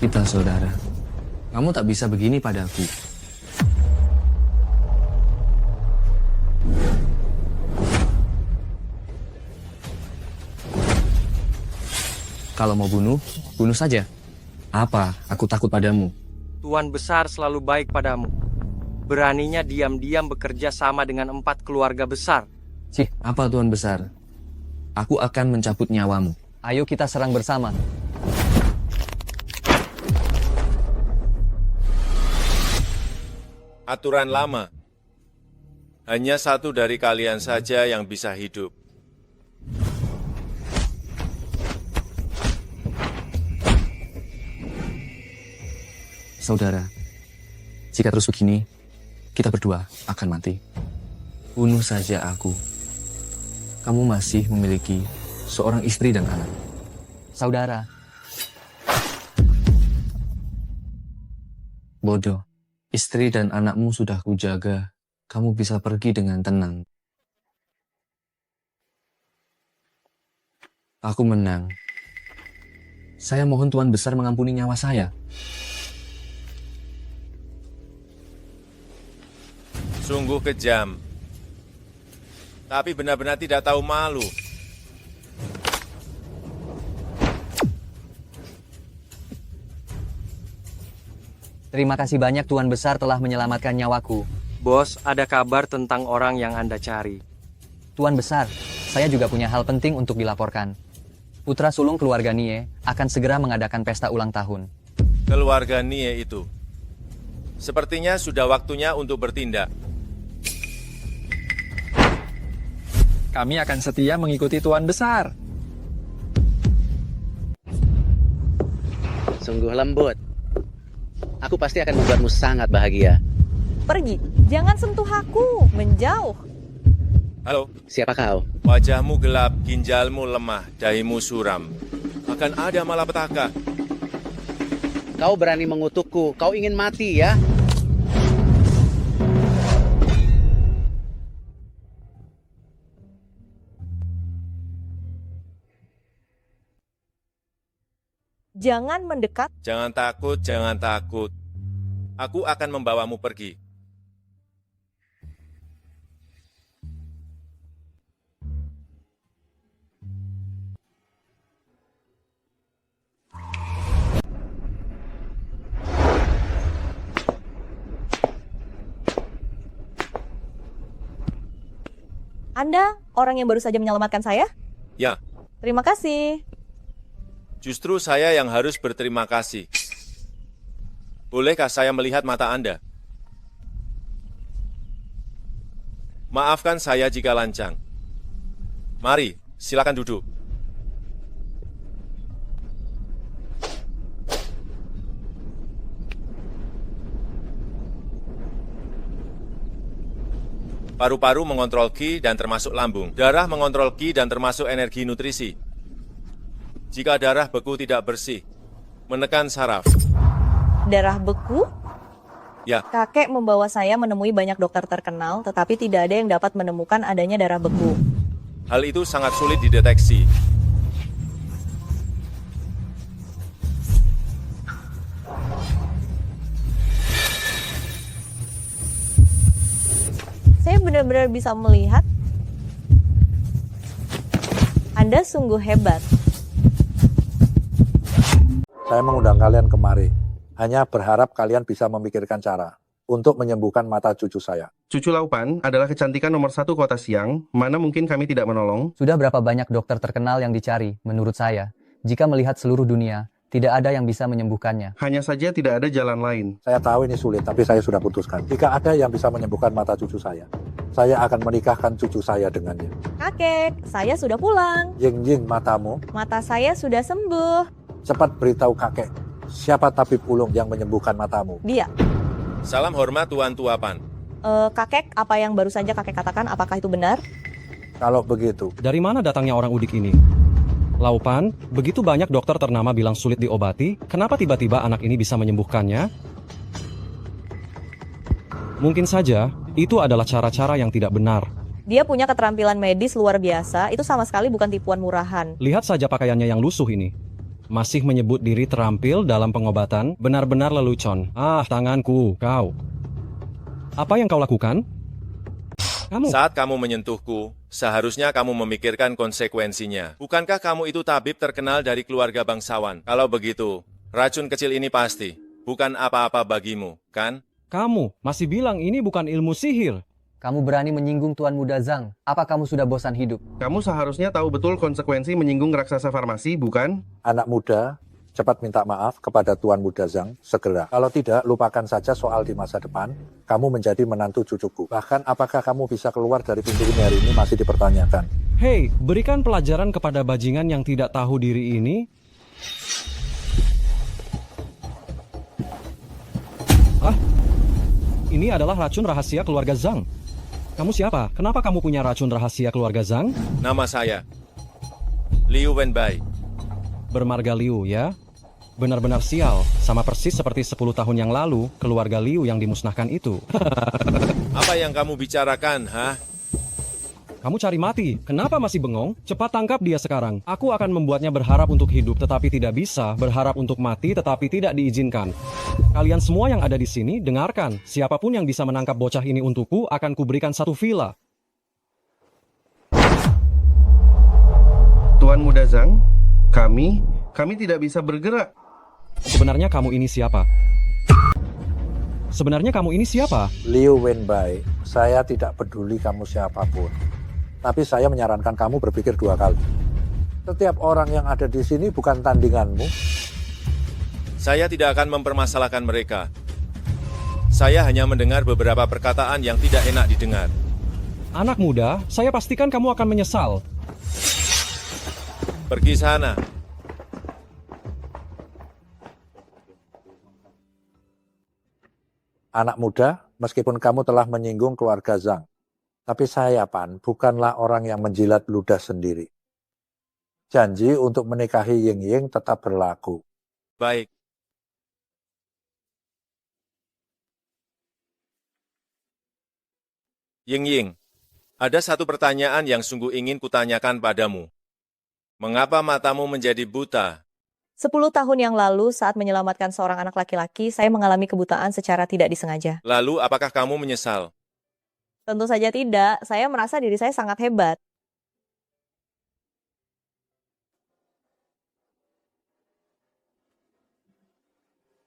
Kita saudara. Kamu tak bisa begini padaku. Kalau mau bunuh, bunuh saja. Apa? Aku takut padamu. Tuan besar selalu baik padamu. Beraninya diam-diam bekerja sama dengan 4 keluarga besar. Cih, apa Tuan besar? Aku akan mencabut nyawamu. Ayo kita serang bersama. Aturan lama. Hanya satu dari kalian saja yang bisa hidup. Saudara, jika terus begini, kita berdua akan mati. Bunuh saja aku. Kamu masih memiliki seorang istri dan anak. Saudara, Bodoh, istri dan anakmu sudah kujaga. Kamu bisa pergi dengan tenang. Aku menang. Saya mohon Tuan Besar mengampuni nyawa saya. Sungguh kejam. Tapi benar-benar tidak tahu malu. terima kasih banyak Tuan Besar telah menyelamatkan nyawaku. Bos, ada kabar tentang orang yang Anda cari. Tuan Besar, saya juga punya hal penting untuk dilaporkan. Putra sulung keluarga Nie akan segera mengadakan pesta ulang tahun. Keluarga Nie itu. Sepertinya sudah waktunya untuk bertindak. Kami akan setia mengikuti Tuan Besar. Sungguh lembut. Aku pasti akan membuatmu sangat bahagia. Pergi, jangan sentuh aku, menjauh. Halo, Siapa kau? wajahmu gelap, ginjalmu lemah, dahimu suram. Akan ada malapetaka. Kau berani mengutukku, kau ingin mati ya? Jangan mendekat. Jangan takut, jangan takut. Aku akan membawamu pergi. Anda orang yang baru saja menyelamatkan saya? Ya, Terima kasih. justru saya yang harus berterima kasih. Bolehkah saya melihat mata Anda? Maafkan saya jika lancang. Mari, silakan duduk. Paru-paru mengontrol Qi dan termasuk lambung. Darah mengontrol Qi dan termasuk energi nutrisi. Jika darah beku tidak bersih, menekan saraf. Darah beku? Ya, Kakek membawa saya menemui banyak dokter terkenal, tetapi tidak ada yang dapat menemukan adanya darah beku. hal itu sangat sulit dideteksi. Saya benar-benar bisa melihat. Anda sungguh hebat. Saya mengundang kalian kemari, hanya berharap kalian bisa memikirkan cara untuk menyembuhkan mata cucu saya. Cucu Laupan adalah kecantikan nomor 1 kota Siang, mana mungkin kami tidak menolong. Sudah berapa banyak dokter terkenal yang dicari, menurut saya. Jika melihat seluruh dunia, tidak ada yang bisa menyembuhkannya. Hanya saja tidak ada jalan lain. Saya tahu ini sulit, tapi saya sudah putuskan. Jika ada yang bisa menyembuhkan mata cucu saya akan menikahkan cucu saya dengannya. Kakek, saya sudah pulang. Ying-ying matamu, Mata saya sudah sembuh. cepat beritahu kakek, siapa tabib ulung yang menyembuhkan matamu? Dia. Salam hormat Tuan Tuapan. Kakek, apa yang baru saja kakek katakan, apakah itu benar? Kalau begitu, Dari mana datangnya orang udik ini? Laupan, begitu banyak dokter ternama bilang sulit diobati, kenapa tiba-tiba anak ini bisa menyembuhkannya? Mungkin saja, itu adalah cara-cara yang tidak benar. Dia punya keterampilan medis luar biasa, itu sama sekali bukan tipuan murahan. Lihat saja pakaiannya yang lusuh ini. masih menyebut diri terampil dalam pengobatan, benar-benar lelucon. Ah, tanganku, kau. Apa yang kau lakukan? Kamu. Saat kamu menyentuhku, seharusnya kamu memikirkan konsekuensinya. Bukankah kamu itu tabib terkenal dari keluarga bangsawan? Kalau begitu, racun kecil ini pasti bukan apa-apa bagimu, kan? Kamu masih bilang ini bukan ilmu sihir. Kamu berani menyinggung Tuan Muda Zhang. Apa kamu sudah bosan hidup? Kamu seharusnya tahu betul konsekuensi menyinggung raksasa farmasi, bukan? Anak muda, cepat minta maaf kepada Tuan Muda Zhang segera. Kalau tidak, lupakan saja soal di masa depan. Kamu menjadi menantu cucuku. Bahkan apakah kamu bisa keluar dari pintu ini hari ini masih dipertanyakan. Hei, berikan pelajaran kepada bajingan yang tidak tahu diri ini. Ah, ini adalah racun rahasia keluarga Zhang. Kamu siapa? Kenapa kamu punya racun rahasia keluarga Zhang? Nama saya Liu Wenbai. Bermarga Liu, ya? Benar-benar sial, sama persis seperti 10 tahun yang lalu, keluarga Liu yang dimusnahkan itu. Apa yang kamu bicarakan, hah? Kamu cari mati, kenapa masih bengong? Cepat tangkap dia sekarang. Aku akan membuatnya berharap untuk hidup tetapi tidak bisa, berharap untuk mati tetapi tidak diizinkan. Kalian semua yang ada di sini, dengarkan. Siapapun yang bisa menangkap bocah ini untukku, akan kuberikan satu villa. Tuan Muda Zhang, kami tidak bisa bergerak. Sebenarnya kamu ini siapa? Sebenarnya kamu ini siapa? Liu Wenbai, saya tidak peduli kamu siapapun. Tapi saya menyarankan kamu berpikir 2 kali. Setiap orang yang ada di sini bukan tandinganmu. Saya tidak akan mempermasalahkan mereka. Saya hanya mendengar beberapa perkataan yang tidak enak didengar. Anak muda, saya pastikan kamu akan menyesal. Pergi sana. Anak muda, meskipun kamu telah menyinggung keluarga Zhang, tapi saya, Pan, bukanlah orang yang menjilat ludah sendiri. Janji untuk menikahi Ying Ying tetap berlaku. Baik. Ying Ying, ada satu pertanyaan yang sungguh ingin kutanyakan padamu. Mengapa matamu menjadi buta? 10 tahun yang lalu saat menyelamatkan seorang anak laki-laki, saya mengalami kebutaan secara tidak disengaja. Lalu apakah kamu menyesal? Tentu saja tidak, saya merasa diri saya sangat hebat.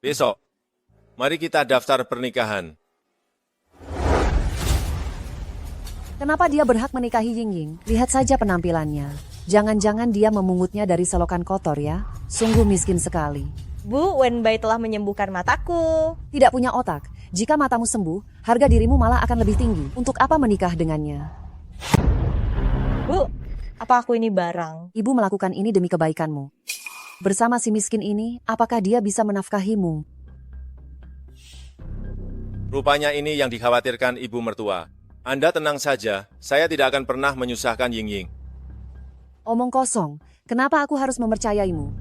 Besok, mari kita daftar pernikahan. Kenapa dia berhak menikahi Ying Ying? Lihat saja penampilannya. Jangan-jangan dia memungutnya dari selokan kotor ya? Sungguh miskin sekali. Bu, Wenbai telah menyembuhkan mataku. Tidak punya otak. Jika matamu sembuh, harga dirimu malah akan lebih tinggi. Untuk apa menikah dengannya? Bu, apa aku ini barang? Ibu melakukan ini demi kebaikanmu. Bersama si miskin ini, apakah dia bisa menafkahimu? Rupanya ini yang dikhawatirkan ibu mertua. Anda tenang saja, saya tidak akan pernah menyusahkan Ying Ying. Omong kosong, kenapa aku harus mempercayaimu?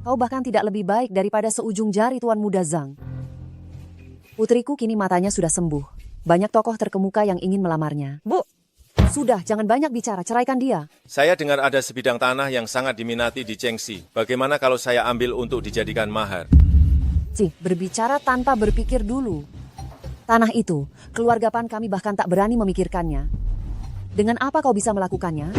Kau bahkan tidak lebih baik daripada seujung jari Tuan Muda Zhang. Putriku kini matanya sudah sembuh. Banyak tokoh terkemuka yang ingin melamarnya. Bu, sudah, jangan banyak bicara, ceraikan dia. Saya dengar ada sebidang tanah yang sangat diminati di Chengxi. Bagaimana kalau saya ambil untuk dijadikan mahar? Cih, berbicara tanpa berpikir dulu. Tanah itu, keluarga Pan kami bahkan tak berani memikirkannya. Dengan apa kau bisa melakukannya?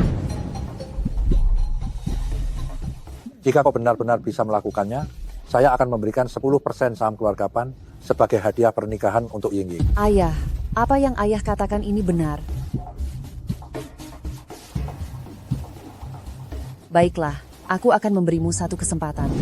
Jika kau benar-benar bisa melakukannya, saya akan memberikan 10% saham keluarga Pan sebagai hadiah pernikahan untuk Ying Ying. Ayah, apa yang ayah katakan ini benar. Baiklah, aku akan memberimu satu kesempatan.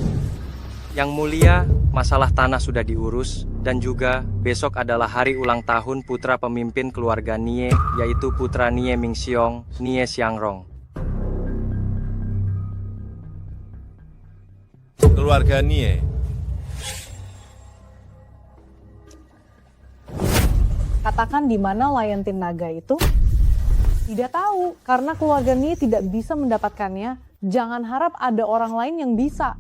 Yang mulia, masalah tanah sudah diurus, dan juga besok adalah hari ulang tahun putra pemimpin keluarga Nie, yaitu putra Nie Mingxiong, Nie Xiangrong. Keluarga Nie. Katakan di mana Lion-Tin Naga itu? Tidak tahu, karena keluarga Nie tidak bisa mendapatkannya. Jangan harap ada orang lain yang bisa.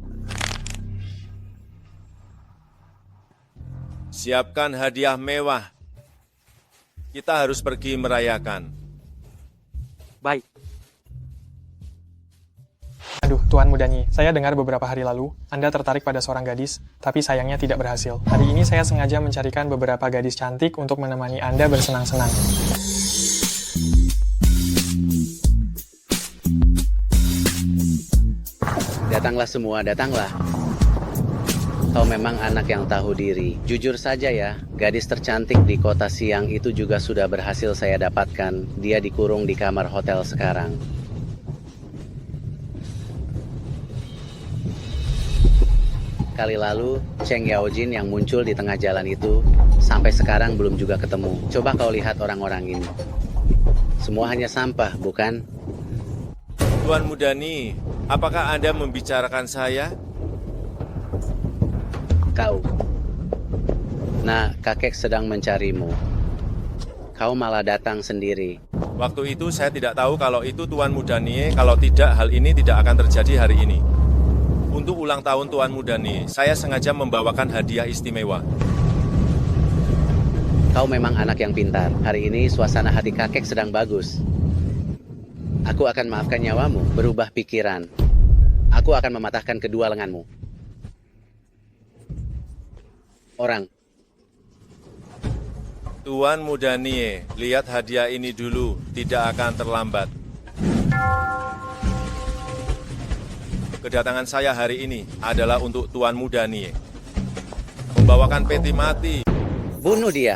Siapkan hadiah mewah. Kita harus pergi merayakan. Baik. Aduh, Tuan Mudani, saya dengar beberapa hari lalu Anda tertarik pada seorang gadis, tapi sayangnya tidak berhasil. Hari ini saya sengaja mencarikan beberapa gadis cantik untuk menemani Anda bersenang-senang. Datanglah semua, datanglah. Kau memang anak yang tahu diri. Jujur saja ya, gadis tercantik di kota siang itu juga sudah berhasil saya dapatkan. Dia dikurung di kamar hotel sekarang. Kali lalu, Cheng Yaojin yang muncul di tengah jalan itu, sampai sekarang belum juga ketemu. Coba kau lihat orang-orang ini. Semua hanya sampah, bukan? Tuan Mudani, apakah Anda membicarakan saya? Kau. Nah, kakek sedang mencarimu. Kau malah datang sendiri. Waktu itu saya tidak tahu kalau itu Tuan Mudani, kalau tidak hal ini tidak akan terjadi hari ini. Untuk ulang tahun Tuan Mudani, saya sengaja membawakan hadiah istimewa. Kau memang anak yang pintar. Hari ini suasana hati kakek sedang bagus. Aku akan maafkan nyawamu, berubah pikiran. Aku akan mematahkan kedua lenganmu. Orang. Tuan Mudani, lihat hadiah ini dulu, tidak akan terlambat. Kedatangan saya hari ini adalah untuk Tuan Mudani. Membawakan peti mati. Bunuh dia.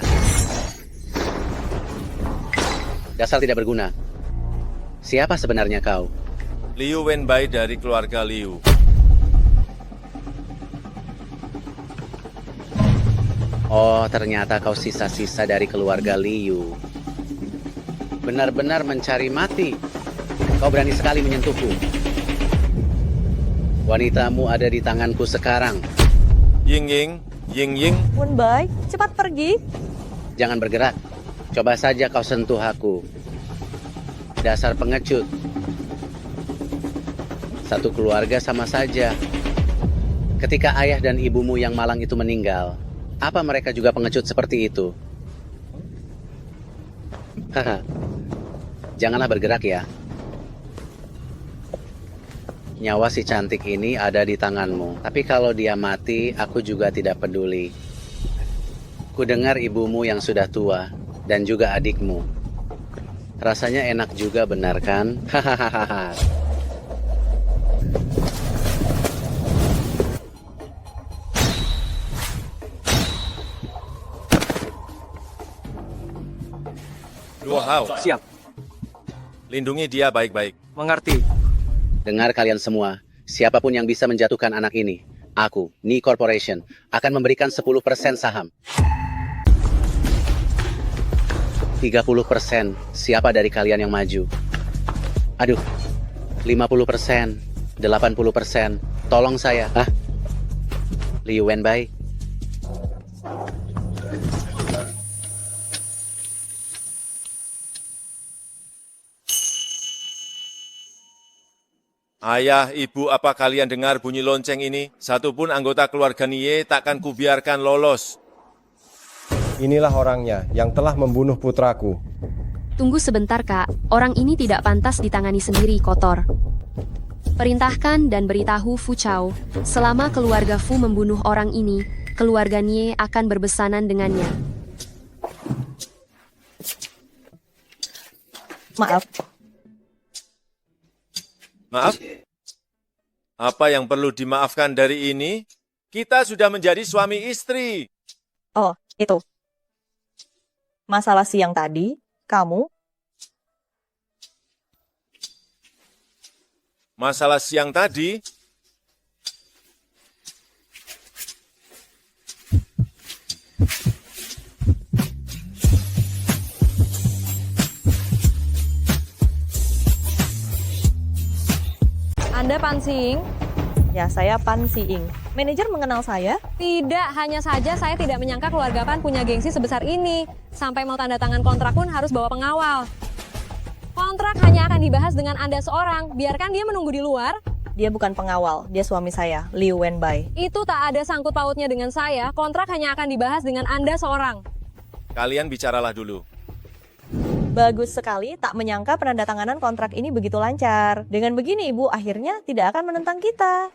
Dasar tidak berguna. Siapa sebenarnya kau? Liu Wenbai dari keluarga Liu. Oh, ternyata kau sisa-sisa dari keluarga Liu. Benar-benar mencari mati. Kau berani sekali menyentuhku. Wanitamu ada di tanganku sekarang. Ying Ying, Ying Ying. Wenbai, cepat pergi. Jangan bergerak. Coba saja kau sentuh aku. Dasar pengecut. Satu keluarga sama saja. Ketika ayah dan ibumu yang malang itu meninggal, apa mereka juga pengecut seperti itu? Haha. Janganlah bergerak ya. Nyawa si cantik ini ada di tanganmu. Tapi kalau dia mati, aku juga tidak peduli. Kudengar ibumu yang sudah tua, dan juga adikmu. Rasanya enak juga, benar kan? Hahaha. Luo Hao. Siap. Lindungi dia baik-baik. Mengerti. Dengar kalian semua, siapapun yang bisa menjatuhkan anak ini, aku, Ni Corporation, akan memberikan 10% saham. 30% siapa dari kalian yang maju? Aduh, 50%, 80%, tolong saya. Hah? Liu Wenbai? Ayah, ibu, apa kalian dengar bunyi lonceng ini? Satupun anggota keluarga Nie takkan kubiarkan lolos. Inilah orangnya yang telah membunuh putraku. Tunggu sebentar, Kak. Orang ini tidak pantas ditangani sendiri, kotor. Perintahkan dan beritahu Fu Chao, selama keluarga Fu membunuh orang ini, keluarga Nie akan berbesanan dengannya. Maaf. Maaf? Apa yang perlu dimaafkan dari ini? Kita sudah menjadi suami istri. Oh, itu. Masalah siang tadi, kamu... Masalah siang tadi? Anda Pan Siing? Ya, saya Pan Siing. Manajer mengenal saya? Tidak, hanya saja saya tidak menyangka keluarga Pan punya gengsi sebesar ini. Sampai mau tanda tangan kontrak pun harus bawa pengawal. Kontrak hanya akan dibahas dengan Anda seorang, biarkan dia menunggu di luar. Dia bukan pengawal, dia suami saya, Liu Wenbai. Itu tak ada sangkut pautnya dengan saya, kontrak hanya akan dibahas dengan Anda seorang. Kalian bicaralah dulu. Bagus sekali, tak menyangka penandatanganan kontrak ini begitu lancar. Dengan begini Ibu akhirnya tidak akan menentang kita.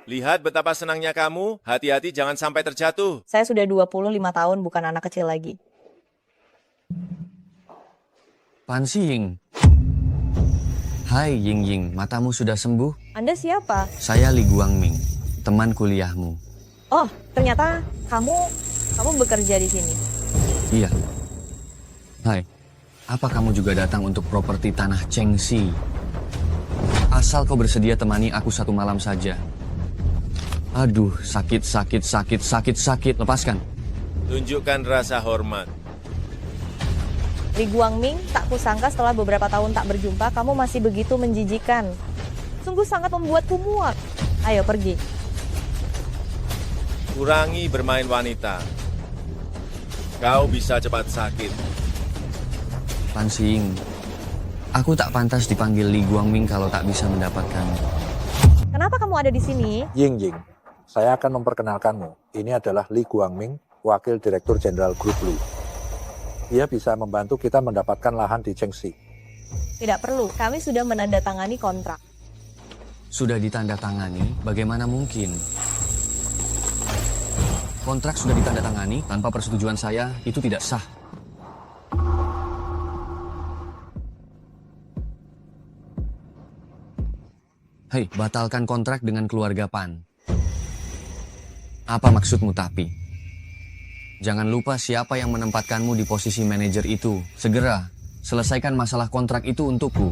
Lihat betapa senangnya kamu, hati-hati jangan sampai terjatuh. Saya sudah 25 tahun bukan anak kecil lagi. Pan Si Ying. Hai Ying Ying, matamu sudah sembuh? Anda siapa? Saya Li Guangming, teman kuliahmu. Oh, ternyata kamu bekerja di sini. Iya. Hai, apa kamu juga datang untuk properti tanah Chengxi? Asal kau bersedia temani aku 1 malam saja. Aduh, sakit. Lepaskan. Tunjukkan rasa hormat. Li Guangming, tak kusangka setelah beberapa tahun tak berjumpa, kamu masih begitu menjijikan. Sungguh sangat membuatku muak. Ayo pergi. Kurangi bermain wanita. Kau bisa cepat sakit. Pan Si Ying, aku tak pantas dipanggil Li Guangming kalau tak bisa mendapatkanmu. Kenapa kamu ada di sini? Ying Ying, saya akan memperkenalkanmu. Ini adalah Li Guangming, Wakil Direktur Jenderal Grup Li. Dia bisa membantu kita mendapatkan lahan di Chengxi. Tidak perlu, kami sudah menandatangani kontrak. Sudah ditandatangani? Bagaimana mungkin? Kontrak sudah ditandatangani tanpa persetujuan saya, itu tidak sah. Hei, batalkan kontrak dengan keluarga Pan. Apa maksudmu tapi? Jangan lupa siapa yang menempatkanmu di posisi manajer itu. Segera, selesaikan masalah kontrak itu untukku.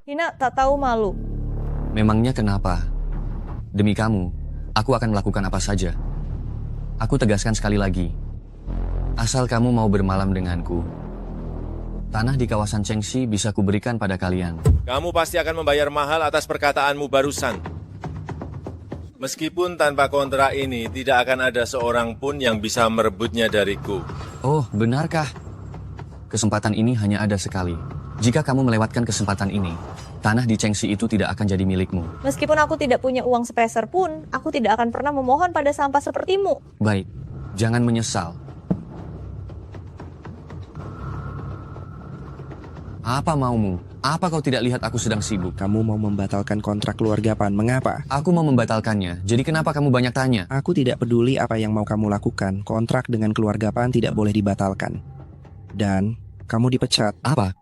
Hina tak tahu malu. Memangnya kenapa? Demi kamu, aku akan melakukan apa saja. Aku tegaskan sekali lagi. Asal kamu mau bermalam denganku, tanah di kawasan Chengxi bisa kuberikan pada kalian. Kamu pasti akan membayar mahal atas perkataanmu barusan. Meskipun tanpa kontrak ini, tidak akan ada seorang pun yang bisa merebutnya dariku. Oh, benarkah? Kesempatan ini hanya ada sekali. Jika kamu melewatkan kesempatan ini, tanah di Chengxi itu tidak akan jadi milikmu. Meskipun aku tidak punya uang sepeser pun, aku tidak akan pernah memohon pada sampah sepertimu. Baik, jangan menyesal. Apa maumu? Apa kau tidak lihat aku sedang sibuk? Kamu mau membatalkan kontrak keluarga Pan, mengapa? Aku mau membatalkannya, jadi kenapa kamu banyak tanya? Aku tidak peduli apa yang mau kamu lakukan, kontrak dengan keluarga Pan tidak boleh dibatalkan. Dan, kamu dipecat. Apa?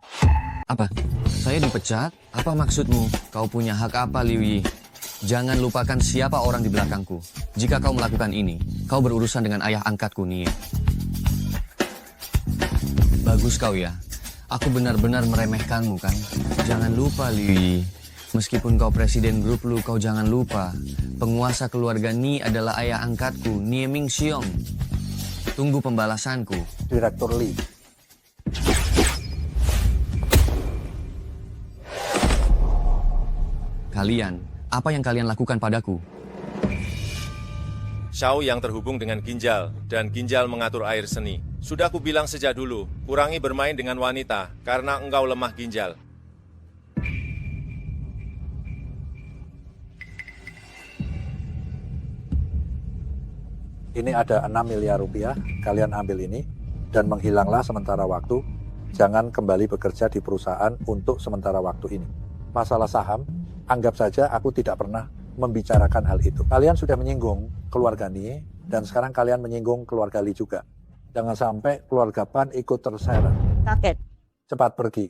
Apa? Saya dipecat? Apa maksudmu? Kau punya hak apa, Liu Yi? Jangan lupakan siapa orang di belakangku. Jika kau melakukan ini, kau berurusan dengan ayah angkatku, Nie. Bagus kau ya. Aku benar-benar meremehkanmu kan? Jangan lupa, Liu Yi. Meskipun kau presiden grup Lu, kau jangan lupa. Penguasa keluarga Ni adalah ayah angkatku, Nie Mingxiong. Tunggu pembalasanku. Direktur Li. Kalian, apa yang kalian lakukan padaku? Xiao yang terhubung dengan ginjal, dan ginjal mengatur air seni. Sudah aku bilang sejak dulu, kurangi bermain dengan wanita, karena engkau lemah ginjal. Ini ada 6 miliar rupiah, kalian ambil ini, dan menghilanglah sementara waktu. Jangan kembali bekerja di perusahaan untuk sementara waktu ini. Masalah saham, anggap saja aku tidak pernah membicarakan hal itu. Kalian sudah menyinggung keluarga Nie, dan sekarang kalian menyinggung keluarga Li juga. Jangan sampai keluarga Pan ikut terseret. Kaget. Cepat pergi.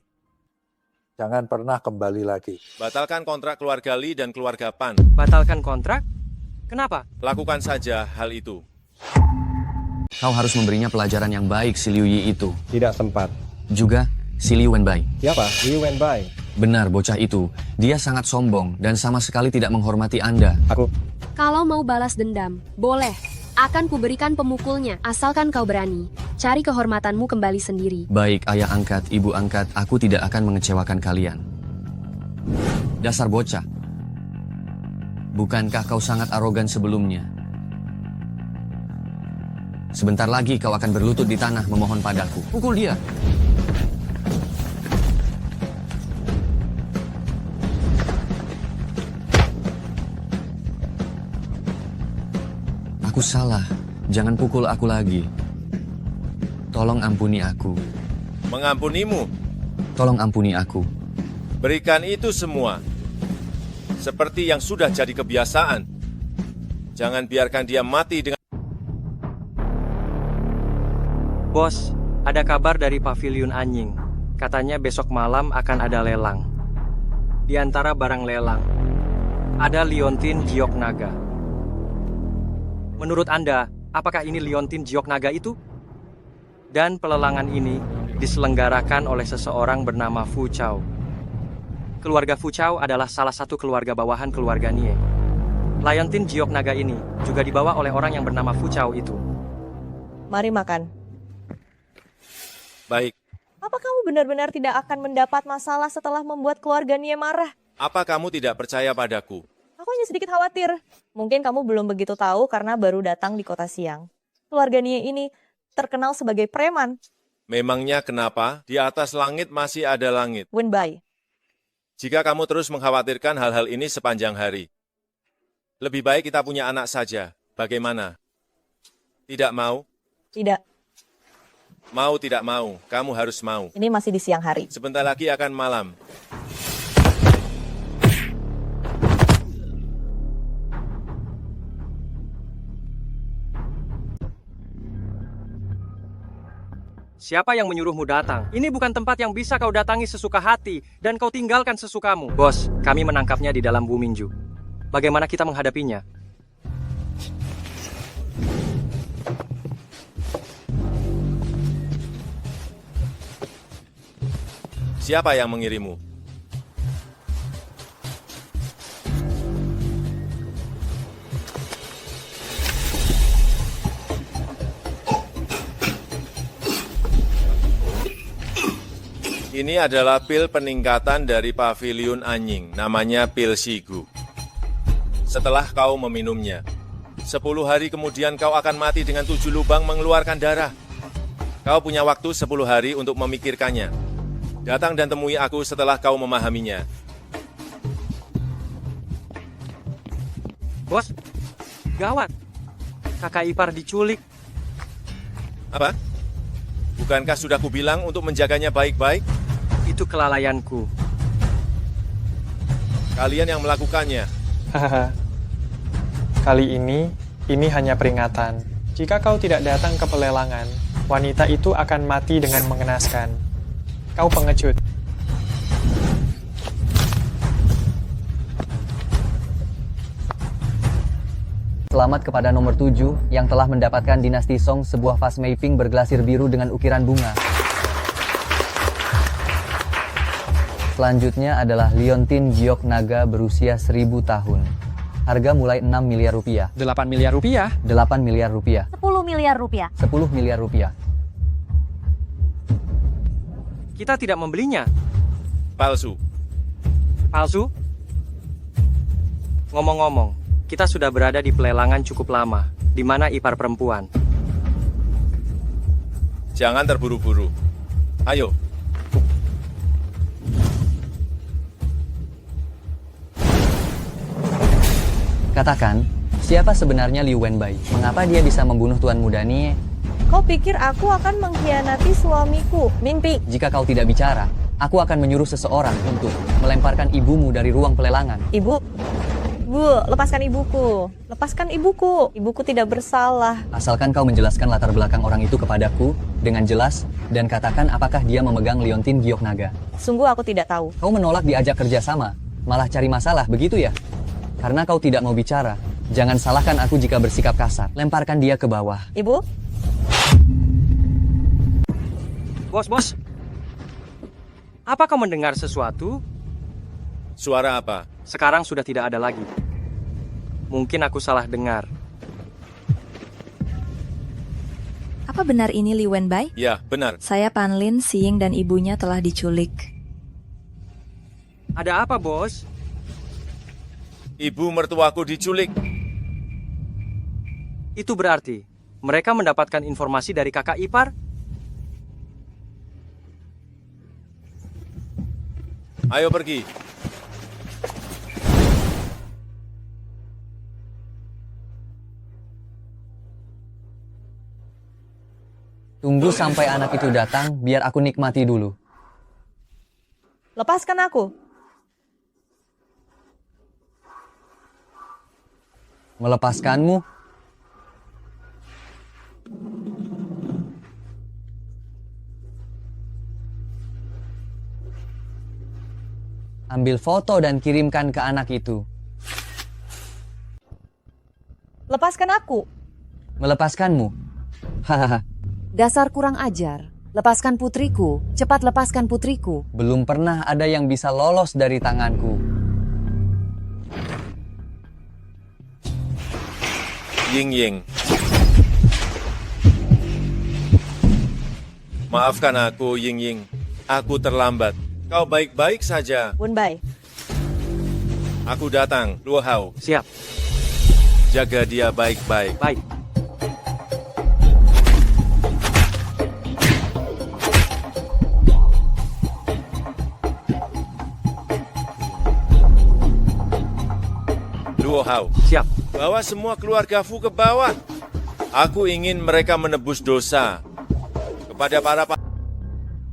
Jangan pernah kembali lagi. Batalkan kontrak keluarga Li dan keluarga Pan. Batalkan kontrak? Kenapa? Lakukan saja hal itu. Kau harus memberinya pelajaran yang baik, si Liu Yi itu. Tidak sempat. Juga, si Liu Wenbai. Siapa? Liu Wenbai. Benar, bocah itu. Dia sangat sombong dan sama sekali tidak menghormati Anda. Kalau mau balas dendam, boleh. Akan kuberikan pemukulnya, asalkan kau berani. Cari kehormatanmu kembali sendiri. Baik, ayah angkat, ibu angkat, aku tidak akan mengecewakan kalian. Dasar bocah. Bukankah kau sangat arogan sebelumnya? Sebentar lagi kau akan berlutut di tanah memohon padaku. Pukul dia. Aku salah. Jangan pukul aku lagi. Tolong ampuni aku. Mengampunimu, Tolong ampuni aku. berikan itu semua. Seperti yang sudah jadi kebiasaan. Jangan biarkan dia mati dengan... Bos, ada kabar dari Paviliun Anying. Katanya besok malam akan ada lelang. Di antara barang lelang, ada liontin giok naga. Menurut Anda, apakah ini liontin giok naga itu? Dan pelelangan ini diselenggarakan oleh seseorang bernama Fu Chao. Keluarga Fu Chao adalah salah satu keluarga bawahan keluarga Nie. Liontin giok naga ini juga dibawa oleh orang yang bernama Fu Chao itu. Mari makan. Baik, Apa kamu benar-benar tidak akan mendapat masalah setelah membuat keluarga Nie marah? apa kamu tidak percaya padaku? Aku hanya sedikit khawatir. Mungkin kamu belum begitu tahu karena baru datang di kota siang. Keluarga Nie ini terkenal sebagai preman. Memangnya kenapa? Di atas langit masih ada langit. Wenbai. Jika kamu terus mengkhawatirkan hal-hal ini sepanjang hari, lebih baik kita punya anak saja. Bagaimana? Tidak mau? Tidak, Mau tidak mau, kamu harus mau. ini masih di siang hari. Sebentar lagi akan malam. Siapa yang menyuruhmu datang? Ini bukan tempat yang bisa kau datangi sesuka hati dan kau tinggalkan sesukamu. Bos, kami menangkapnya di dalam Bumingju. Bagaimana kita menghadapinya? Siapa yang mengirimu? Ini adalah pil peningkatan dari Paviliun Anying, namanya pil Shigu. Setelah kau meminumnya, 10 hari kemudian kau akan mati dengan 7 lubang mengeluarkan darah. Kau punya waktu 10 hari untuk memikirkannya. Datang dan temui aku setelah kau memahaminya. Bos, gawat. Kakak ipar diculik. Apa? Bukankah sudah kubilang untuk menjaganya baik-baik? Itu kelalaianku. Kalian yang melakukannya. Hahaha. Kali ini hanya peringatan. Jika kau tidak datang ke pelelangan, wanita itu akan mati dengan mengenaskan. Kau pengecut. Selamat kepada nomor 7 yang telah mendapatkan Dinasti Song, sebuah vas mapping berglasir biru dengan ukiran bunga. Selanjutnya adalah liontin giok naga berusia 1000 tahun. Harga mulai 6 miliar rupiah. 8 miliar rupiah? 8 miliar rupiah. 10 miliar rupiah. 10 miliar rupiah. Kita tidak membelinya. Palsu. Palsu? Ngomong-ngomong, kita sudah berada di pelelangan cukup lama, di mana ipar perempuan. Jangan terburu-buru. Ayo. Katakan, siapa sebenarnya Liu Wenbai? Mengapa dia bisa membunuh Tuan Muda Nie? Kau pikir aku akan mengkhianati suamiku? Mimpi. Jika kau tidak bicara, aku akan menyuruh seseorang untuk melemparkan ibumu dari ruang pelelangan. Ibu, Bu, lepaskan ibuku. Lepaskan ibuku. Ibuku tidak bersalah. Asalkan kau menjelaskan latar belakang orang itu kepadaku dengan jelas dan katakan apakah dia memegang liontin giok naga. Sungguh aku tidak tahu. Kau menolak diajak kerjasama, malah cari masalah, begitu ya? Karena kau tidak mau bicara, jangan salahkan aku jika bersikap kasar. Lemparkan dia ke bawah. Ibu? Bos. Apa kau mendengar sesuatu? Suara apa? Sekarang sudah tidak ada lagi. Mungkin aku salah dengar. Apa benar ini Li Wenbai? Ya, benar. Saya Panlin, Siying dan ibunya telah diculik. Ada apa, Bos? Ibu mertuaku diculik. Itu berarti mereka mendapatkan informasi dari kakak ipar? Ayo pergi. Tunggu sampai anak itu datang, biar aku nikmati dulu. Lepaskan aku. Melepaskanmu? Ambil foto dan kirimkan ke anak itu. Lepaskan aku. Melepaskanmu? Hahaha. Dasar kurang ajar. Lepaskan putriku. Cepat lepaskan putriku. Belum pernah ada yang bisa lolos dari tanganku. Ying. Maafkan aku, Ying. Aku terlambat. Kau baik-baik saja. Wenbai. Aku datang, Luo Hao. Siap. Jaga dia baik-baik. Baik. Luo Hao. Siap. Bawa semua keluarga Fu ke bawah. Aku ingin mereka menebus dosa kepada para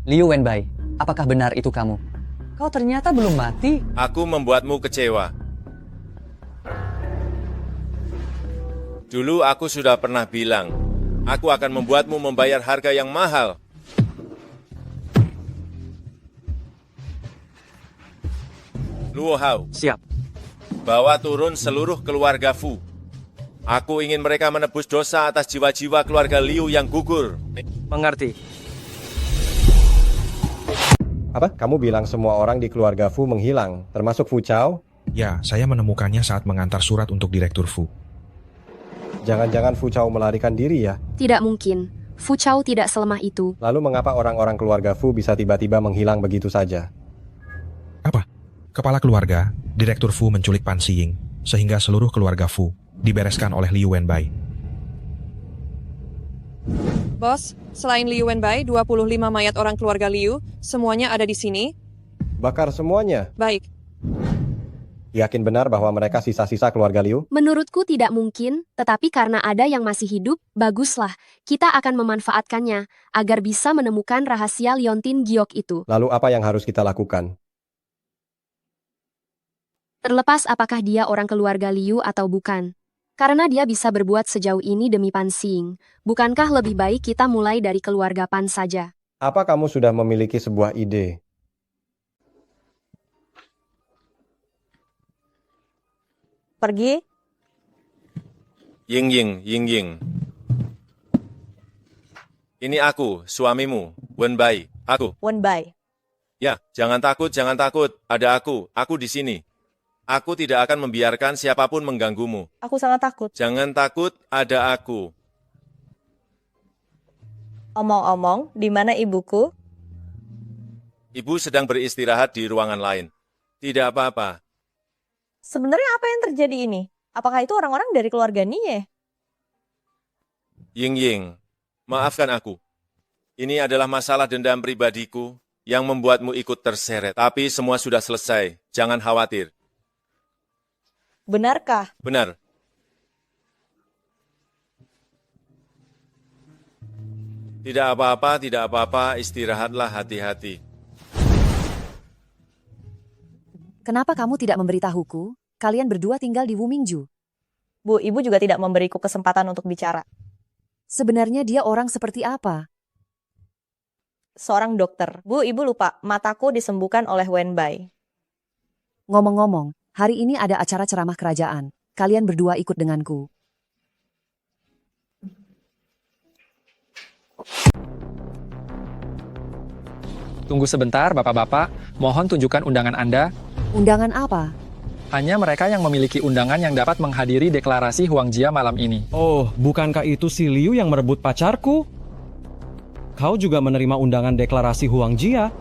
Liu Wenbai, apakah benar itu kamu? Kau ternyata belum mati. Aku membuatmu kecewa. Dulu aku sudah pernah bilang, aku akan membuatmu membayar harga yang mahal. Luo Hao. Siap. Bawa turun seluruh keluarga Fu. Aku ingin mereka menebus dosa atas jiwa-jiwa keluarga Liu yang gugur. Mengerti. Apa? Kamu bilang semua orang di keluarga Fu menghilang, termasuk Fu Chao? Ya, saya menemukannya saat mengantar surat untuk Direktur Fu. Jangan-jangan Fu Chao melarikan diri ya? Tidak mungkin. Fu Chao tidak selemah itu. Lalu mengapa orang-orang keluarga Fu bisa tiba-tiba menghilang begitu saja? Apa? Kepala keluarga, Direktur Fu menculik Pan Xiying, sehingga seluruh keluarga Fu dibereskan oleh Liu Wenbai. Bos, selain Liu Wenbai, 25 mayat orang keluarga Liu, semuanya ada di sini. Bakar semuanya? Baik. Yakin benar bahwa mereka sisa-sisa keluarga Liu? Menurutku tidak mungkin, tetapi karena ada yang masih hidup, baguslah. Kita akan memanfaatkannya, agar bisa menemukan rahasia liontin giok itu. Lalu apa yang harus kita lakukan? Terlepas apakah dia orang keluarga Liu atau bukan. Karena dia bisa berbuat sejauh ini demi Pan Xiying, bukankah lebih baik kita mulai dari keluarga Pan saja? Apa kamu sudah memiliki sebuah ide? Pergi. Ying. Ini aku, suamimu, Wenbai. Aku. Wenbai. Ya, jangan takut. Ada aku di sini. Aku tidak akan membiarkan siapapun mengganggumu. Aku sangat takut. Jangan takut, ada aku. Omong-omong, di mana ibuku? Ibu sedang beristirahat di ruangan lain. Tidak apa-apa. Sebenarnya apa yang terjadi ini? Apakah itu orang-orang dari keluarga Nie? Ying, maafkan aku. Ini adalah masalah dendam pribadiku yang membuatmu ikut terseret. Tapi semua sudah selesai. Jangan khawatir. Benarkah? Benar. Tidak apa-apa, istirahatlah hati-hati. Kenapa kamu tidak memberitahuku? Kalian berdua tinggal di Wumingju. Bu, ibu juga tidak memberiku kesempatan untuk bicara. Sebenarnya dia orang seperti apa? Seorang dokter. Bu, ibu lupa, mataku disembuhkan oleh Wenbai. Ngomong-ngomong, hari ini ada acara ceramah kerajaan. Kalian berdua ikut denganku. Tunggu sebentar, Bapak-bapak. Mohon tunjukkan undangan Anda. Undangan apa? Hanya mereka yang memiliki undangan yang dapat menghadiri deklarasi Huangjia malam ini. Oh, bukankah itu si Liu yang merebut pacarku? Kau juga menerima undangan deklarasi Huangjia?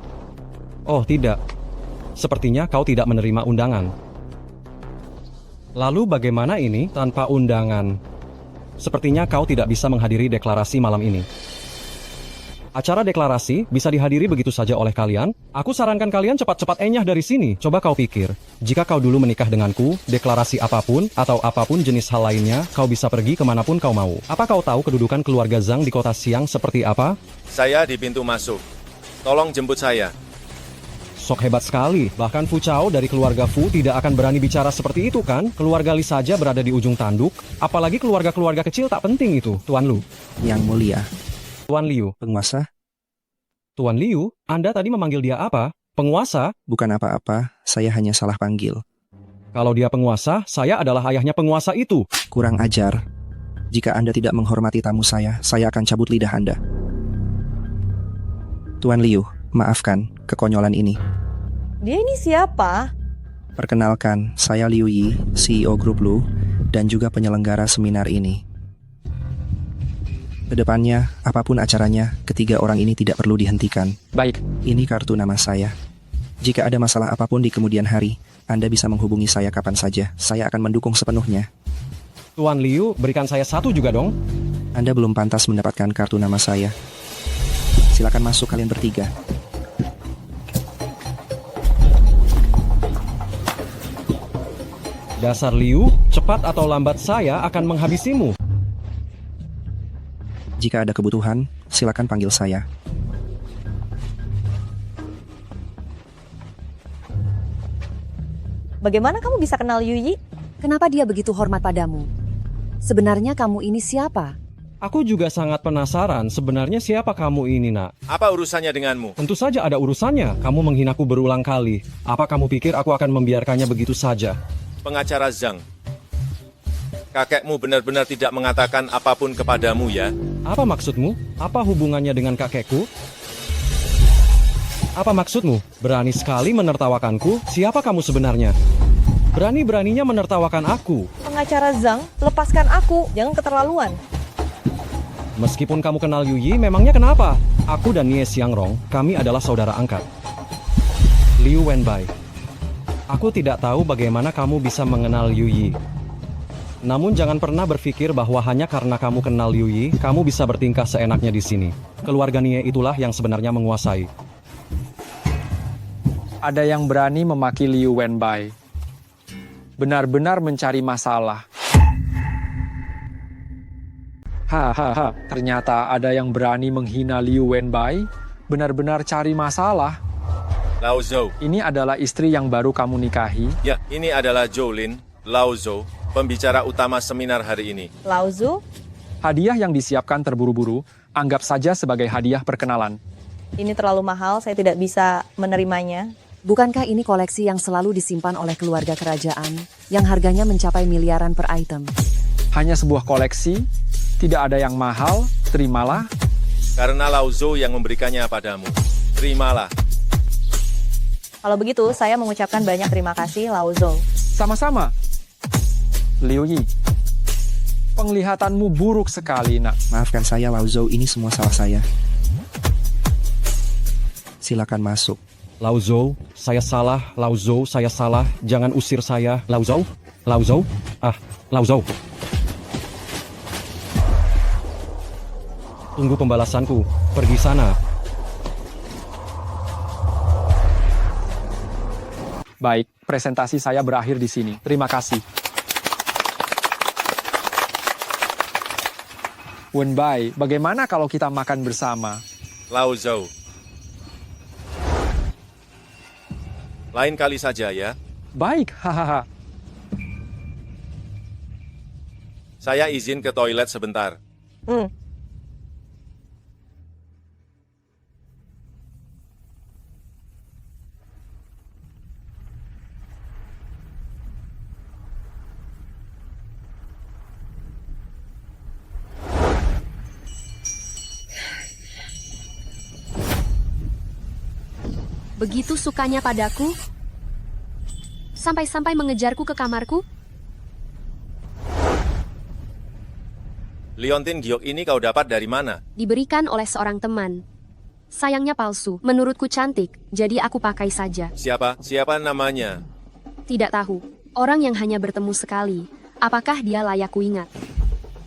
Oh, tidak. Sepertinya kau tidak menerima undangan. Lalu bagaimana ini tanpa undangan? Sepertinya kau tidak bisa menghadiri deklarasi malam ini. Acara deklarasi bisa dihadiri begitu saja oleh kalian? Aku sarankan kalian cepat-cepat enyah dari sini. Coba kau pikir, jika kau dulu menikah denganku, deklarasi apapun atau apapun jenis hal lainnya, kau bisa pergi kemanapun kau mau. Apa kau tahu kedudukan keluarga Zhang di kota Xiang seperti apa? Saya di pintu masuk. Tolong jemput saya. Sok hebat sekali. Bahkan Fu Chao dari keluarga Fu tidak akan berani bicara seperti itu kan? Keluarga Li saja berada di ujung tanduk. Apalagi keluarga-keluarga kecil tak penting itu, Tuan Lu. Yang mulia. Tuan Liu. Penguasa? Tuan Liu, Anda tadi memanggil dia apa? Penguasa? Bukan apa-apa, saya hanya salah panggil. Kalau dia penguasa, saya adalah ayahnya penguasa itu. Kurang ajar. Jika Anda tidak menghormati tamu saya akan cabut lidah Anda. Tuan Liu, maafkan kekonyolan ini. Dia ini siapa? Perkenalkan, saya Liu Yi, CEO Grup Lu, dan juga penyelenggara seminar ini. Kedepannya, apapun acaranya, ketiga orang ini tidak perlu dihentikan. Baik. Ini kartu nama saya. Jika ada masalah apapun di kemudian hari, Anda bisa menghubungi saya kapan saja. Saya akan mendukung sepenuhnya. Tuan Liu, berikan saya satu juga dong. Anda belum pantas mendapatkan kartu nama saya. Silakan masuk kalian bertiga. Dasar Liu, cepat atau lambat saya akan menghabisimu. Jika ada kebutuhan, silakan panggil saya. Bagaimana kamu bisa kenal Yu Yi? Kenapa dia begitu hormat padamu? Sebenarnya kamu ini siapa? Aku juga sangat penasaran sebenarnya siapa kamu ini, Nak. Apa urusannya denganmu? Tentu saja ada urusannya. Kamu menghinaku berulang kali. Apa kamu pikir aku akan membiarkannya begitu saja? Pengacara Zhang. Kakekmu benar-benar tidak mengatakan apapun kepadamu ya? Apa maksudmu? Apa hubungannya dengan kakekku? Apa maksudmu? Berani sekali menertawakanku? Siapa kamu sebenarnya? Berani-beraninya menertawakan aku. Pengacara Zhang, lepaskan aku. Jangan keterlaluan. Meskipun kamu kenal Yu Yi, memangnya kenapa? Aku dan Nie Xiangrong, kami adalah saudara angkat. Liu Wenbai. Aku tidak tahu bagaimana kamu bisa mengenal Yu Yi. Namun jangan pernah berpikir bahwa hanya karena kamu kenal Liu Yi, kamu bisa bertingkah seenaknya di sini. Keluarga Nie itulah yang sebenarnya menguasai. Ada yang berani memaki Liu Wenbai. Benar-benar mencari masalah. Hahaha, ternyata ada yang berani menghina Liu Wenbai. Benar-benar cari masalah. Lao Zhou. Ini adalah istri yang baru kamu nikahi. Ya, ini adalah Jolin, Lao Zhou, pembicara utama seminar hari ini. Lao Zhou? Hadiah yang disiapkan terburu-buru, anggap saja sebagai hadiah perkenalan. Ini terlalu mahal, saya tidak bisa menerimanya. Bukankah ini koleksi yang selalu disimpan oleh keluarga kerajaan, yang harganya mencapai miliaran per item? Hanya sebuah koleksi, tidak ada yang mahal, terimalah. Karena Lao Zhou yang memberikannya padamu. Terimalah. Kalau begitu, saya mengucapkan banyak terima kasih, Lao Zhou. Sama-sama. Liu Yi, penglihatanmu buruk sekali, Nak. Maafkan saya, Lao Zhou, ini semua salah saya. Silakan masuk. Lao Zhou, saya salah. Lao Zhou, saya salah. Jangan usir saya. Lao Zhou? Lao Zhou? Lao Zhou. Tunggu pembalasanku. Pergi sana. Baik, presentasi saya berakhir di sini. Terima kasih. Wenbai, bagaimana kalau kita makan bersama? Lao Zhou. Lain kali saja ya. Baik, hahaha. Saya izin ke toilet sebentar. Begitu sukanya padaku, sampai-sampai mengejarku ke kamarku. Liontin giok ini kau dapat dari mana? Diberikan oleh seorang teman. Sayangnya palsu, menurutku cantik, jadi aku pakai saja. Siapa? Siapa namanya? Tidak tahu, orang yang hanya bertemu sekali. Apakah dia layak kuingat?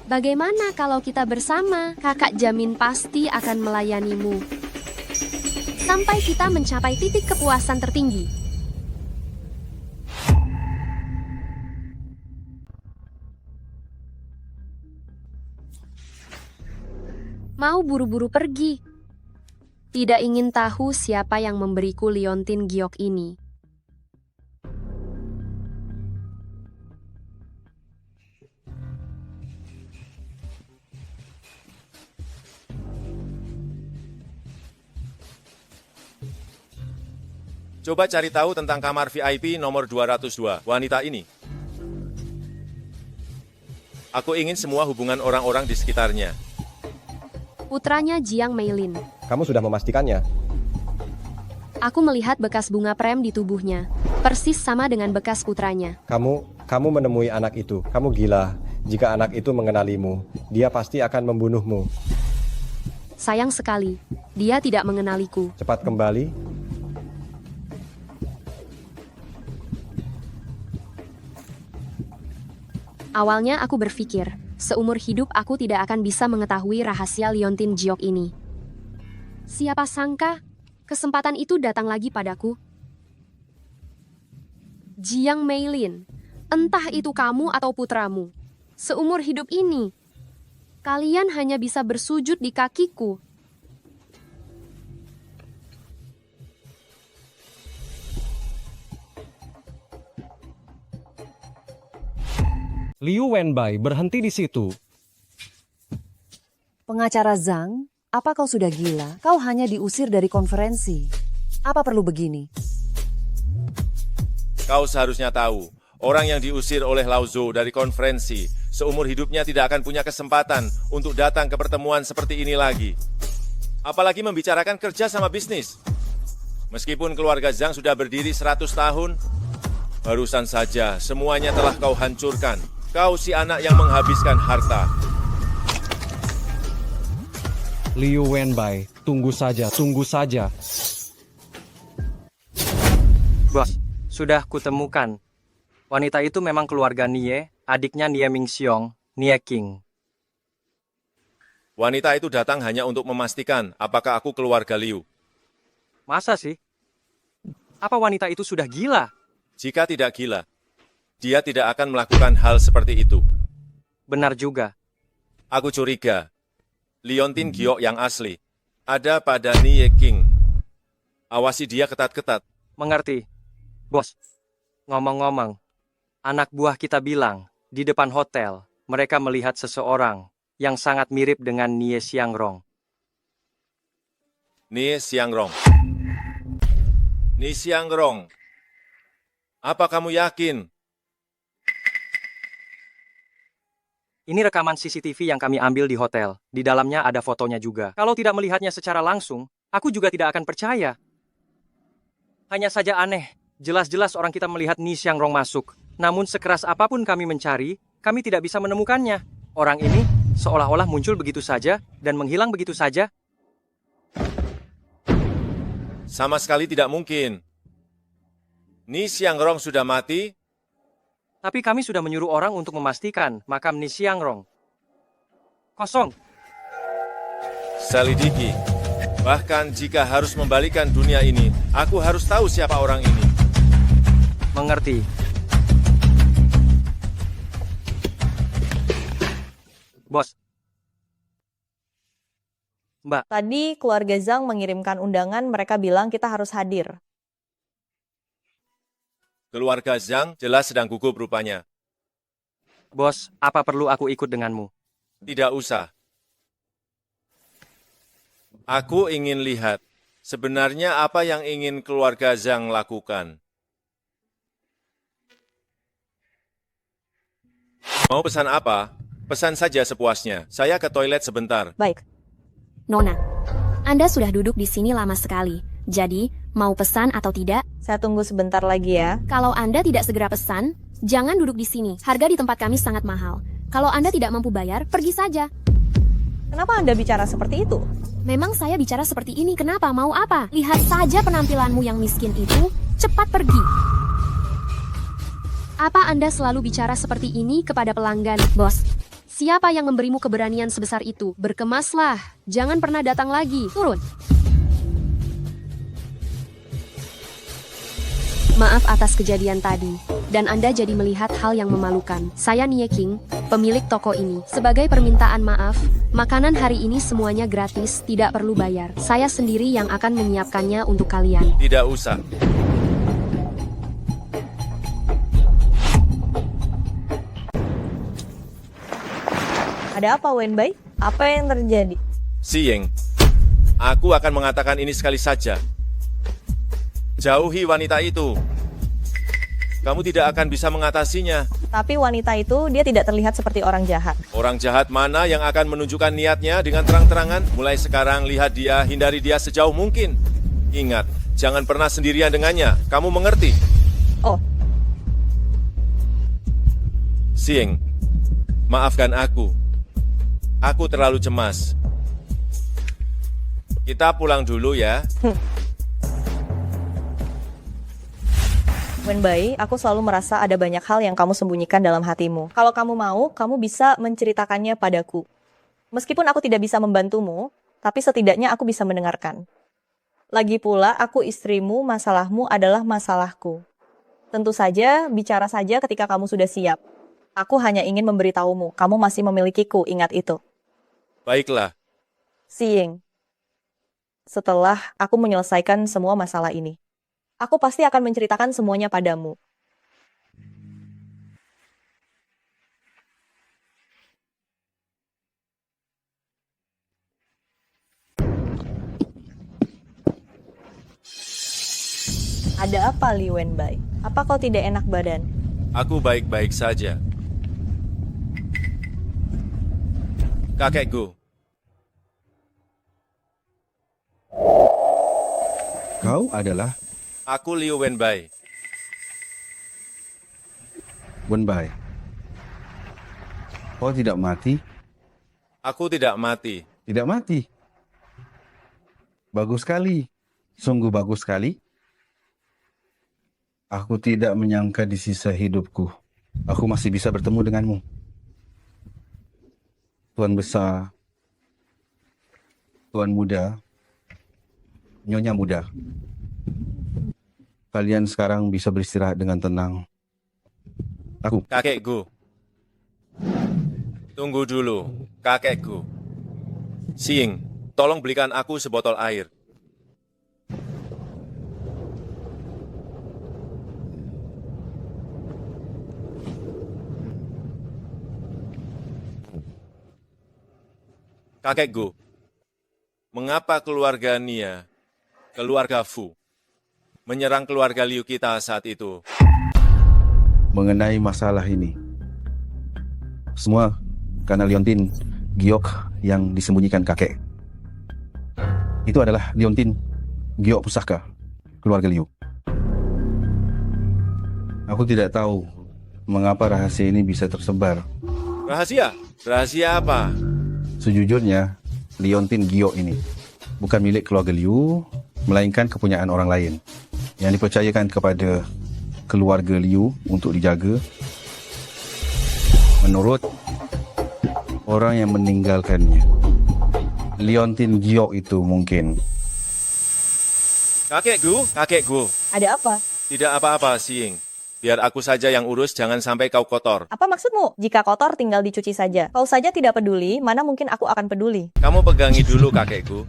Bagaimana kalau kita bersama? Kakak jamin pasti akan melayanimu. Sampai kita mencapai titik kepuasan tertinggi. Mau buru-buru pergi. Tidak ingin tahu siapa yang memberiku liontin giok ini. Coba cari tahu tentang kamar VIP nomor 202, wanita ini. Aku ingin semua hubungan orang-orang di sekitarnya. Putranya Jiang Meilin. Kamu sudah memastikannya? Aku melihat bekas bunga prem di tubuhnya. Persis sama dengan bekas putranya. Kamu menemui anak itu. Kamu gila. Jika anak itu mengenalimu, dia pasti akan membunuhmu. Sayang sekali, dia tidak mengenaliku. Cepat kembali. Awalnya aku berpikir, seumur hidup aku tidak akan bisa mengetahui rahasia liontin giok ini. Siapa sangka, kesempatan itu datang lagi padaku. Jiang Meilin, entah itu kamu atau putramu, seumur hidup ini, kalian hanya bisa bersujud di kakiku. Liu Wenbai berhenti di situ. Pengacara Zhang, apa kau sudah gila? Kau hanya diusir dari konferensi. Apa perlu begini? Kau seharusnya tahu, orang yang diusir oleh Lao Zhou dari konferensi, seumur hidupnya tidak akan punya kesempatan untuk datang ke pertemuan seperti ini lagi. Apalagi membicarakan kerja sama bisnis. Meskipun keluarga Zhang sudah berdiri 100 tahun, barusan saja semuanya telah kau hancurkan. Kau si anak yang menghabiskan harta. Liu Wenbai, tunggu saja, tunggu saja. Bos, sudah kutemukan. Wanita itu memang keluarga Nie, adiknya Nie Mingxiong, Nie King. Wanita itu datang hanya untuk memastikan apakah aku keluarga Liu. Masa sih? Apa wanita itu sudah gila? Jika tidak gila, dia tidak akan melakukan hal seperti itu. Benar juga. Aku curiga, liontin giok yang asli ada pada Nie King. Awasi dia ketat-ketat. Mengerti. Bos, ngomong-ngomong, anak buah kita bilang, di depan hotel, mereka melihat seseorang yang sangat mirip dengan Nie Xiangrong. Nie Xiangrong. Nie Xiangrong. Apa kamu yakin? Ini rekaman CCTV yang kami ambil di hotel. Di dalamnya ada fotonya juga. Kalau tidak melihatnya secara langsung, aku juga tidak akan percaya. Hanya saja aneh. Jelas-jelas orang kita melihat Nie Xiangrong masuk. Namun sekeras apapun kami mencari, kami tidak bisa menemukannya. Orang ini seolah-olah muncul begitu saja dan menghilang begitu saja. Sama sekali tidak mungkin. Nie Xiangrong sudah mati. Tapi kami sudah menyuruh orang untuk memastikan makam Nie Xiangrong kosong. Selidiki. Bahkan jika harus membalikan dunia ini, aku harus tahu siapa orang ini. Mengerti. Bos. Mbak. Tadi keluarga Zhang mengirimkan undangan, mereka bilang kita harus hadir. Keluarga Zhang jelas sedang gugup rupanya. Bos, apa perlu aku ikut denganmu? Tidak usah. Aku ingin lihat, sebenarnya apa yang ingin keluarga Zhang lakukan. Mau pesan apa? Pesan saja sepuasnya. Saya ke toilet sebentar. Baik. Nona, Anda sudah duduk di sini lama sekali. Jadi, mau pesan atau tidak? Saya tunggu sebentar lagi ya. Kalau Anda tidak segera pesan, jangan duduk di sini. Harga di tempat kami sangat mahal. Kalau Anda tidak mampu bayar, pergi saja. Kenapa Anda bicara seperti itu? Memang saya bicara seperti ini. Kenapa? Mau apa? Lihat saja penampilanmu yang miskin itu. Cepat pergi. Apa Anda selalu bicara seperti ini kepada pelanggan, bos? Siapa yang memberimu keberanian sebesar itu? Berkemaslah, jangan pernah datang lagi. Turun. Maaf atas kejadian tadi, dan Anda jadi melihat hal yang memalukan. Saya Nie King, pemilik toko ini. Sebagai permintaan maaf, makanan hari ini semuanya gratis, tidak perlu bayar. Saya sendiri yang akan menyiapkannya untuk kalian. Tidak usah. Ada apa, Wenbai? Apa yang terjadi? Xiying, aku akan mengatakan ini sekali saja. Jauhi wanita itu. Kamu tidak akan bisa mengatasinya. Tapi wanita itu, dia tidak terlihat seperti orang jahat. Orang jahat mana yang akan menunjukkan niatnya dengan terang-terangan? Mulai sekarang lihat dia, hindari dia sejauh mungkin. Ingat, jangan pernah sendirian dengannya. Kamu mengerti? Oh. Xiying, maafkan aku. Aku terlalu cemas. Kita pulang dulu ya. Wenbai, aku selalu merasa ada banyak hal yang kamu sembunyikan dalam hatimu. Kalau kamu mau, kamu bisa menceritakannya padaku. Meskipun aku tidak bisa membantumu, tapi setidaknya aku bisa mendengarkan. Lagi pula, aku istrimu, masalahmu adalah masalahku. Tentu saja, bicara saja ketika kamu sudah siap. Aku hanya ingin memberitahumu, kamu masih memilikiku, ingat itu. Baiklah. Xiying, setelah aku menyelesaikan semua masalah ini, aku pasti akan menceritakan semuanya padamu. Ada apa, Li Wenbai? Apa kau tidak enak badan? Aku baik-baik saja. Kakekku. Kau adalah Aku Liu Wenbai. Wenbai. Kau tidak mati? Aku tidak mati. Tidak mati. Bagus sekali. Sungguh bagus sekali. Aku tidak menyangka di sisa hidupku, aku masih bisa bertemu denganmu. Tuan besar, tuan muda, nyonya muda. Kalian sekarang bisa beristirahat dengan tenang. Aku. Kakekku. Tunggu dulu, kakekku. Xiying, tolong belikan aku sebotol air. Kakekku, mengapa keluarga Nia, keluarga Fu, menyerang keluarga Liu kita saat itu? Mengenai masalah ini, semua karena Leontin Giok yang disembunyikan kakek. Itu adalah Leontin Giok Pusaka, keluarga Liu. Aku tidak tahu mengapa rahasia ini bisa tersebar. Rahasia? Rahasia apa? Sejujurnya, Leontin Giok ini bukan milik keluarga Liu, melainkan kepunyaan orang lain yang dipercayakan kepada keluarga Liu untuk dijaga. Menurut orang yang meninggalkannya, Leontin Giok itu mungkin. Kakekku. Ada apa? Tidak apa-apa, Xiying. Biar aku saja yang urus, jangan sampai kau kotor. Apa maksudmu? Jika kotor tinggal dicuci saja. Kau saja tidak peduli, mana mungkin aku akan peduli? Kamu pegangi dulu, kakekku.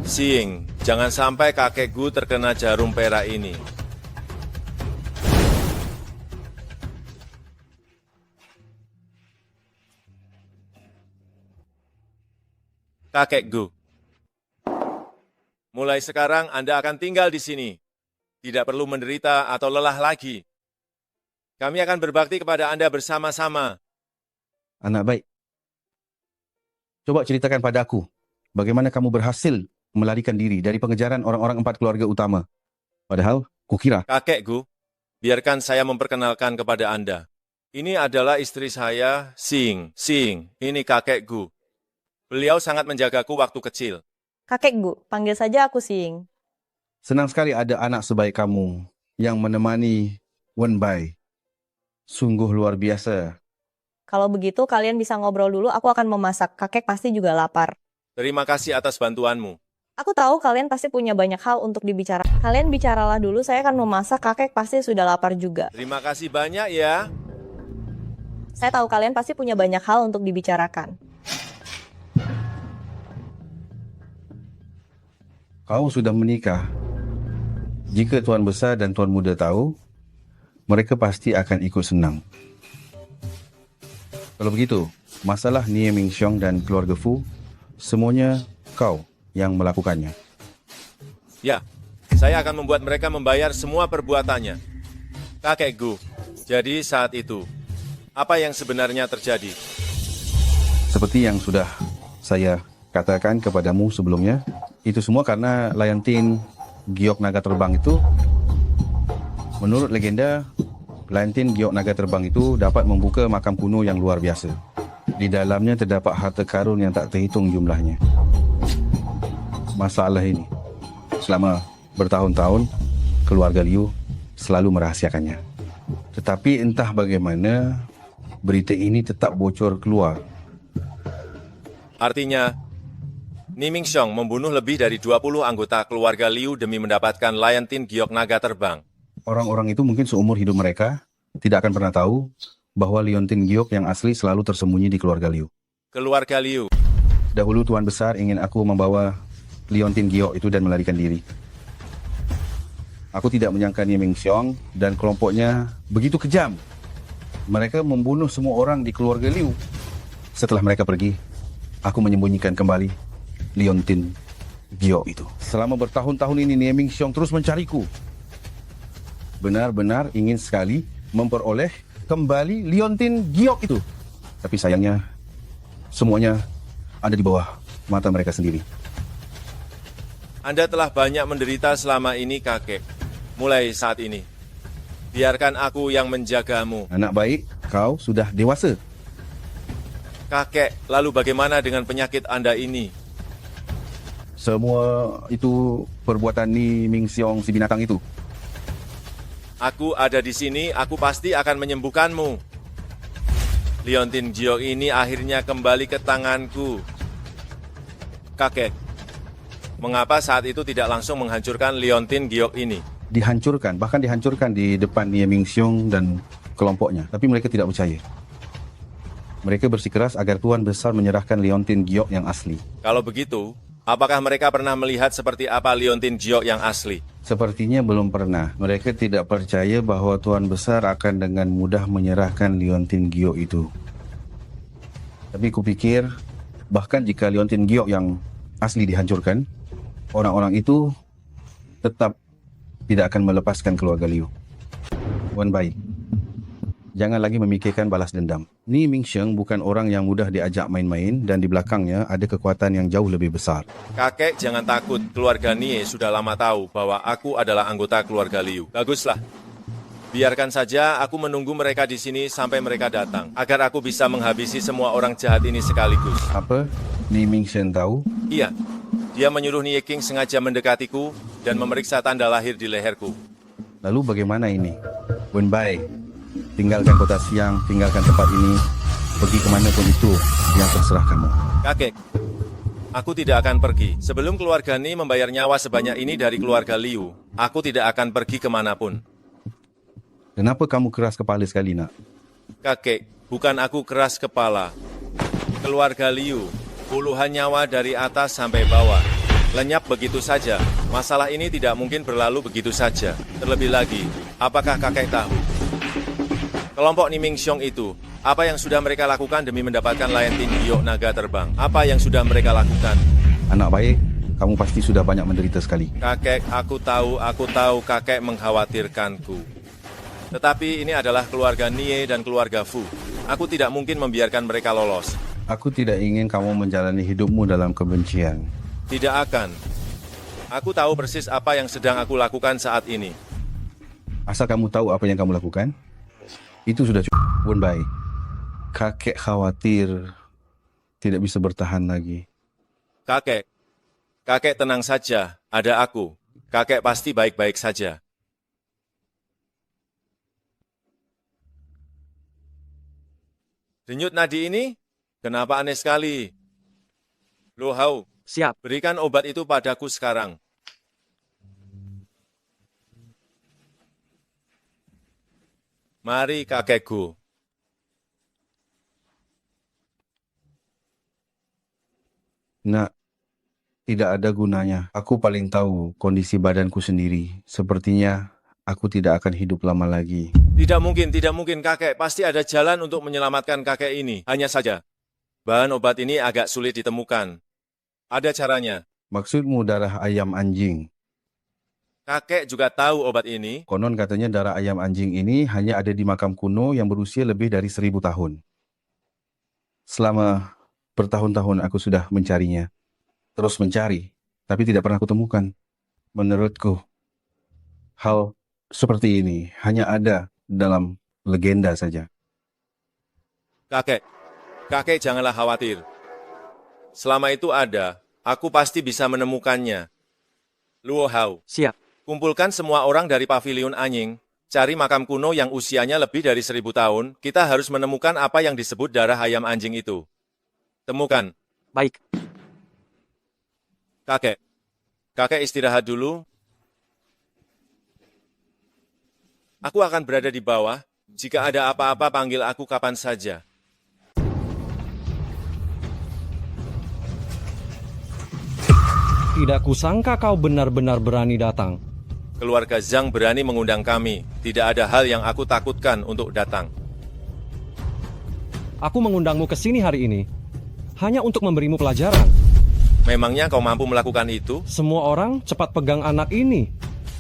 Xiying, jangan sampai kakekku terkena jarum perak ini. Kakekku. Mulai sekarang Anda akan tinggal di sini. Tidak perlu menderita atau lelah lagi. Kami akan berbakti kepada Anda bersama-sama. Anak baik. Coba ceritakan padaku, bagaimana kamu berhasil melarikan diri dari pengejaran orang-orang 4 keluarga utama. Padahal, kukira. Kakekku, biarkan saya memperkenalkan kepada Anda. Ini adalah istri saya, Xing. Xing, ini kakekku. Beliau sangat menjagaku waktu kecil. Kakekku, panggil saja aku Xiying. Senang sekali ada anak sebaik kamu yang menemani Wenbai. Sungguh luar biasa. Kalau begitu, kalian bisa ngobrol dulu, aku akan memasak. Kakek pasti juga lapar. Terima kasih atas bantuanmu. Aku tahu kalian pasti punya banyak hal untuk dibicarakan. Kalian bicaralah dulu, saya akan memasak, kakek pasti sudah lapar juga. Terima kasih banyak ya. Saya tahu kalian pasti punya banyak hal untuk dibicarakan. Kau sudah menikah. Jika Tuan Besar dan Tuan Muda tahu, mereka pasti akan ikut senang. Kalau begitu, masalah Nie Mingxiong dan keluarga Fu, semuanya kau yang melakukannya. Ya, saya akan membuat mereka membayar semua perbuatannya. Kakek Gu, jadi saat itu, apa yang sebenarnya terjadi? Seperti yang sudah saya katakan kepadamu sebelumnya, itu semua karena Lion-Tin Giok Naga Terbang itu, menurut legenda, Lion-Tin Giok Naga Terbang itu dapat membuka makam kuno yang luar biasa. Di dalamnya terdapat harta karun yang tak terhitung jumlahnya. Masalah ini, selama bertahun-tahun, keluarga Liu selalu merahasiakannya. Tetapi entah bagaimana, berita ini tetap bocor keluar. Artinya, Ni Mingxiong membunuh lebih dari 20 anggota keluarga Liu demi mendapatkan Lion-Tin Giok Naga Terbang. Orang-orang itu mungkin seumur hidup mereka tidak akan pernah tahu bahwa Lion-Tin Giok yang asli selalu tersembunyi di keluarga Liu. Keluarga Liu. Dahulu Tuan Besar ingin aku membawa Lion-Tin Giok itu dan melarikan diri. Aku tidak menyangka Ni Mingxiong dan kelompoknya begitu kejam. Mereka membunuh semua orang di keluarga Liu. Setelah mereka pergi, aku menyembunyikan kembali Lion-Tin Giok itu. Selama bertahun-tahun ini Nie Mingxiong terus mencariku. Benar-benar ingin sekali memperoleh kembali Lion-Tin Giok itu. Tapi sayangnya, semuanya ada di bawah mata mereka sendiri. Anda telah banyak menderita selama ini, kakek. Mulai saat ini, biarkan aku yang menjagamu. Anak baik, kau sudah dewasa. Kakek, lalu bagaimana dengan penyakit Anda ini? Semua itu perbuatan Ni Mingxiong si binatang itu. Aku ada di sini, aku pasti akan menyembuhkanmu. Lion-Tin Giok ini akhirnya kembali ke tanganku. Kakek, mengapa saat itu tidak langsung menghancurkan Lion-Tin Giok ini? Dihancurkan, bahkan dihancurkan di depan Nie Mingxiong dan kelompoknya. Tapi mereka tidak percaya. Mereka bersikeras agar Tuan Besar menyerahkan Lion-Tin Giok yang asli. Kalau begitu, apakah mereka pernah melihat seperti apa Lion-Tin Giok yang asli? Sepertinya belum pernah. Mereka tidak percaya bahwa Tuan Besar akan dengan mudah menyerahkan Lion-Tin Giok itu. Tapi kupikir, bahkan jika Lion-Tin Giok yang asli dihancurkan, orang-orang itu tetap tidak akan melepaskan keluarga Liu. Wenbai, jangan lagi memikirkan balas dendam. Ni Mingxiong bukan orang yang mudah diajak main-main dan di belakangnya ada kekuatan yang jauh lebih besar. Kakek, jangan takut. Keluarga Nie sudah lama tahu bahwa aku adalah anggota keluarga Liu. Baguslah. Biarkan saja aku menunggu mereka di sini sampai mereka datang, agar aku bisa menghabisi semua orang jahat ini sekaligus. Apa? Ni Mingxiong tahu? Iya. Dia menyuruh Nie King sengaja mendekatiku dan memeriksa tanda lahir di leherku. Lalu bagaimana ini? Wenbai, tinggalkan kota siang, tinggalkan tempat ini, pergi kemanapun itu yang terserah kamu. Kakek, aku tidak akan pergi. Sebelum keluarga Ni membayar nyawa sebanyak ini dari keluarga Liu, aku tidak akan pergi kemanapun. Kenapa kamu keras kepala sekali, nak? Kakek, bukan aku keras kepala. Keluarga Liu, puluhan nyawa dari atas sampai bawah, lenyap begitu saja. Masalah ini tidak mungkin berlalu begitu saja. Terlebih lagi, apakah kakek tahu? Kelompok Ni Mingxiong itu, apa yang sudah mereka lakukan demi mendapatkan Lion-Tin Giok Naga Terbang? Apa yang sudah mereka lakukan? Anak baik, kamu pasti sudah banyak menderita sekali. Kakek, aku tahu kakek mengkhawatirkanku. Tetapi ini adalah keluarga Nie dan keluarga Fu. Aku tidak mungkin membiarkan mereka lolos. Aku tidak ingin kamu menjalani hidupmu dalam kebencian. Tidak akan. Aku tahu persis apa yang sedang aku lakukan saat ini. Asal kamu tahu apa yang kamu lakukan, itu sudah cukup. Wenbai, kakek khawatir tidak bisa bertahan lagi. Kakek tenang saja, ada aku. Kakek pasti baik-baik saja. Denyut nadi ini? Kenapa aneh sekali? Lu Hao. Siap. Berikan obat itu padaku sekarang. Mari kakekku. Nak, tidak ada gunanya. Aku paling tahu kondisi badanku sendiri. Sepertinya aku tidak akan hidup lama lagi. Tidak mungkin kakek. Pasti ada jalan untuk menyelamatkan kakek ini. Hanya saja, bahan obat ini agak sulit ditemukan. Ada caranya. Maksudmu darah ayam anjing? Kakek juga tahu obat ini. Konon katanya darah ayam anjing ini hanya ada di makam kuno yang berusia lebih dari 1000 tahun. Selama bertahun-tahun aku sudah mencarinya. Terus mencari, tapi tidak pernah kutemukan. Menurutku, hal seperti ini hanya ada dalam legenda saja. Kakek janganlah khawatir. Selama itu ada, aku pasti bisa menemukannya. Luo Hao. Siap. Kumpulkan semua orang dari Paviliun Anying, cari makam kuno yang usianya lebih dari 1000 tahun, kita harus menemukan apa yang disebut darah ayam anjing itu. Temukan. Baik. Kakek istirahat dulu. Aku akan berada di bawah. Jika ada apa-apa, panggil aku kapan saja. Tidak kusangka kau benar-benar berani datang. Keluarga Zhang berani mengundang kami. Tidak ada hal yang aku takutkan untuk datang. Aku mengundangmu ke sini hari ini hanya untuk memberimu pelajaran. Memangnya kau mampu melakukan itu? Semua orang cepat pegang anak ini.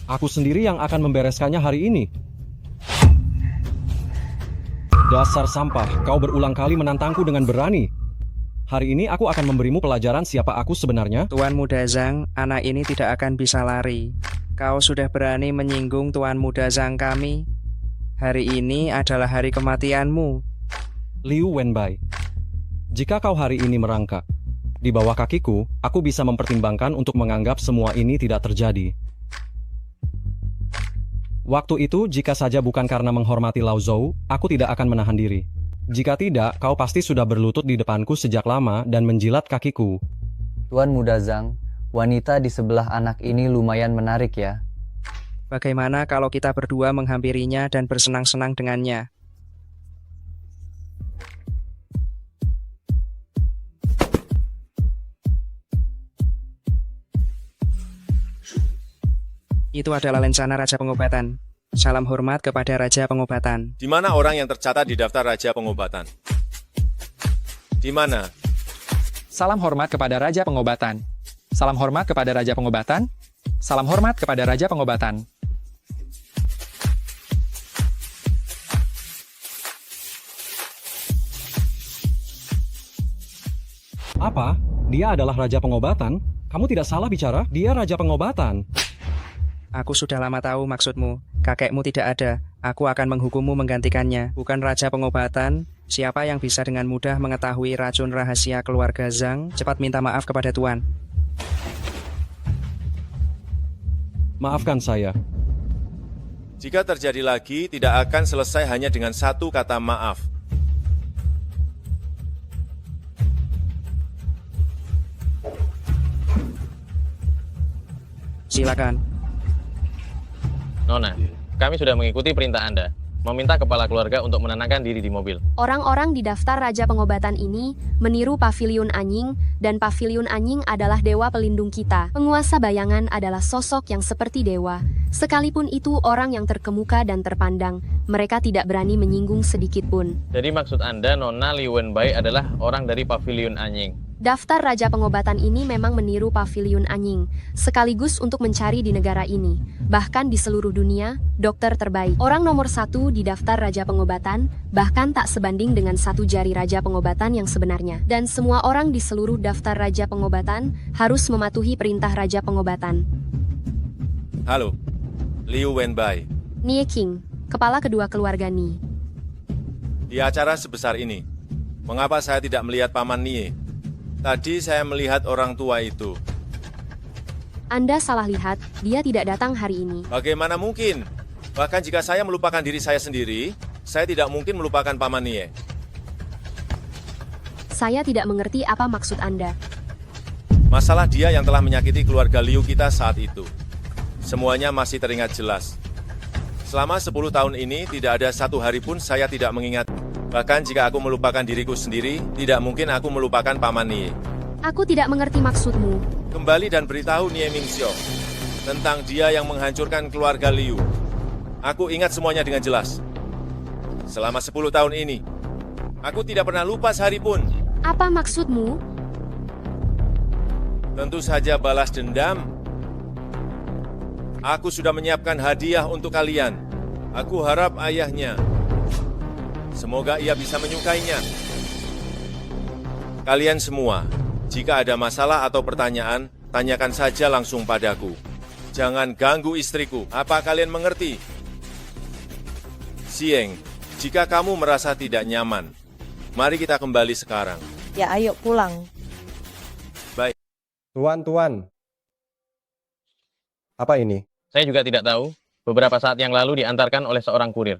Aku sendiri yang akan membereskannya hari ini. Dasar sampah, kau berulang kali menantangku dengan berani. Hari ini aku akan memberimu pelajaran siapa aku sebenarnya. Tuan Muda Zhang, anak ini tidak akan bisa lari. Kau sudah berani menyinggung Tuan Muda Zhang kami. Hari ini adalah hari kematianmu. Liu Wenbai, jika kau hari ini merangkak di bawah kakiku, aku bisa mempertimbangkan untuk menganggap semua ini tidak terjadi. Waktu itu, jika saja bukan karena menghormati Lao Zhou, aku tidak akan menahan diri. Jika tidak, kau pasti sudah berlutut di depanku sejak lama dan menjilat kakiku. Tuan Muda Zhang, wanita di sebelah anak ini lumayan menarik ya. Bagaimana kalau kita berdua menghampirinya dan bersenang-senang dengannya? Itu adalah lencana Raja Pengobatan. Salam hormat kepada Raja Pengobatan. Di mana orang yang tercatat di daftar Raja Pengobatan? Di mana? Salam hormat kepada Raja Pengobatan. Salam hormat kepada Raja Pengobatan. Salam hormat kepada Raja Pengobatan. Apa? Dia adalah Raja Pengobatan? Kamu tidak salah bicara, dia Raja Pengobatan. Aku sudah lama tahu maksudmu. Kakekmu tidak ada. Aku akan menghukummu menggantikannya. Bukan Raja Pengobatan. Siapa yang bisa dengan mudah mengetahui racun rahasia keluarga Zhang? Cepat minta maaf kepada Tuan. Maafkan saya. Jika terjadi lagi, tidak akan selesai hanya dengan satu kata maaf. Silakan. Nona, kami sudah mengikuti perintah Anda, meminta kepala keluarga untuk menenangkan diri di mobil. Orang-orang di daftar Raja Pengobatan ini meniru Paviliun Anying, dan Paviliun Anying adalah dewa pelindung kita. Penguasa bayangan adalah sosok yang seperti dewa. Sekalipun itu orang yang terkemuka dan terpandang, mereka tidak berani menyinggung sedikit pun. Jadi maksud Anda, Nona Liu Wenbai adalah orang dari Paviliun Anying. Daftar Raja Pengobatan ini memang meniru Paviliun Anying, sekaligus untuk mencari di negara ini. Bahkan di seluruh dunia, dokter terbaik. Orang nomor 1 di daftar Raja Pengobatan, bahkan tak sebanding dengan satu jari Raja Pengobatan yang sebenarnya. Dan semua orang di seluruh daftar Raja Pengobatan harus mematuhi perintah Raja Pengobatan. Halo, Liu Wenbai. Nie King, kepala kedua keluarga Nie. Di acara sebesar ini, mengapa saya tidak melihat Paman Nie? Tadi saya melihat orang tua itu. Anda salah lihat, dia tidak datang hari ini. Bagaimana mungkin? Bahkan jika saya melupakan diri saya sendiri, saya tidak mungkin melupakan Paman Nie. Saya tidak mengerti apa maksud Anda. Masalah dia yang telah menyakiti keluarga Liu kita saat itu. Semuanya masih teringat jelas. Selama 10 tahun ini, tidak ada satu hari pun saya tidak mengingat. Bahkan jika aku melupakan diriku sendiri, tidak mungkin aku melupakan Paman Nie. Aku tidak mengerti maksudmu. Kembali dan beritahu Nie Mingxiong tentang dia yang menghancurkan keluarga Liu. Aku ingat semuanya dengan jelas. Selama 10 tahun ini, aku tidak pernah lupa sehari pun. Apa maksudmu? Tentu saja balas dendam. Aku sudah menyiapkan hadiah untuk kalian. Aku harap ayahnya. Semoga ia bisa menyukainya. Kalian semua, jika ada masalah atau pertanyaan, tanyakan saja langsung padaku. Jangan ganggu istriku. Apa kalian mengerti? Sieng, jika kamu merasa tidak nyaman, mari kita kembali sekarang. Ya ayo pulang. Baik. Tuan. Apa ini? Saya juga tidak tahu. Beberapa saat yang lalu diantarkan oleh seorang kurir.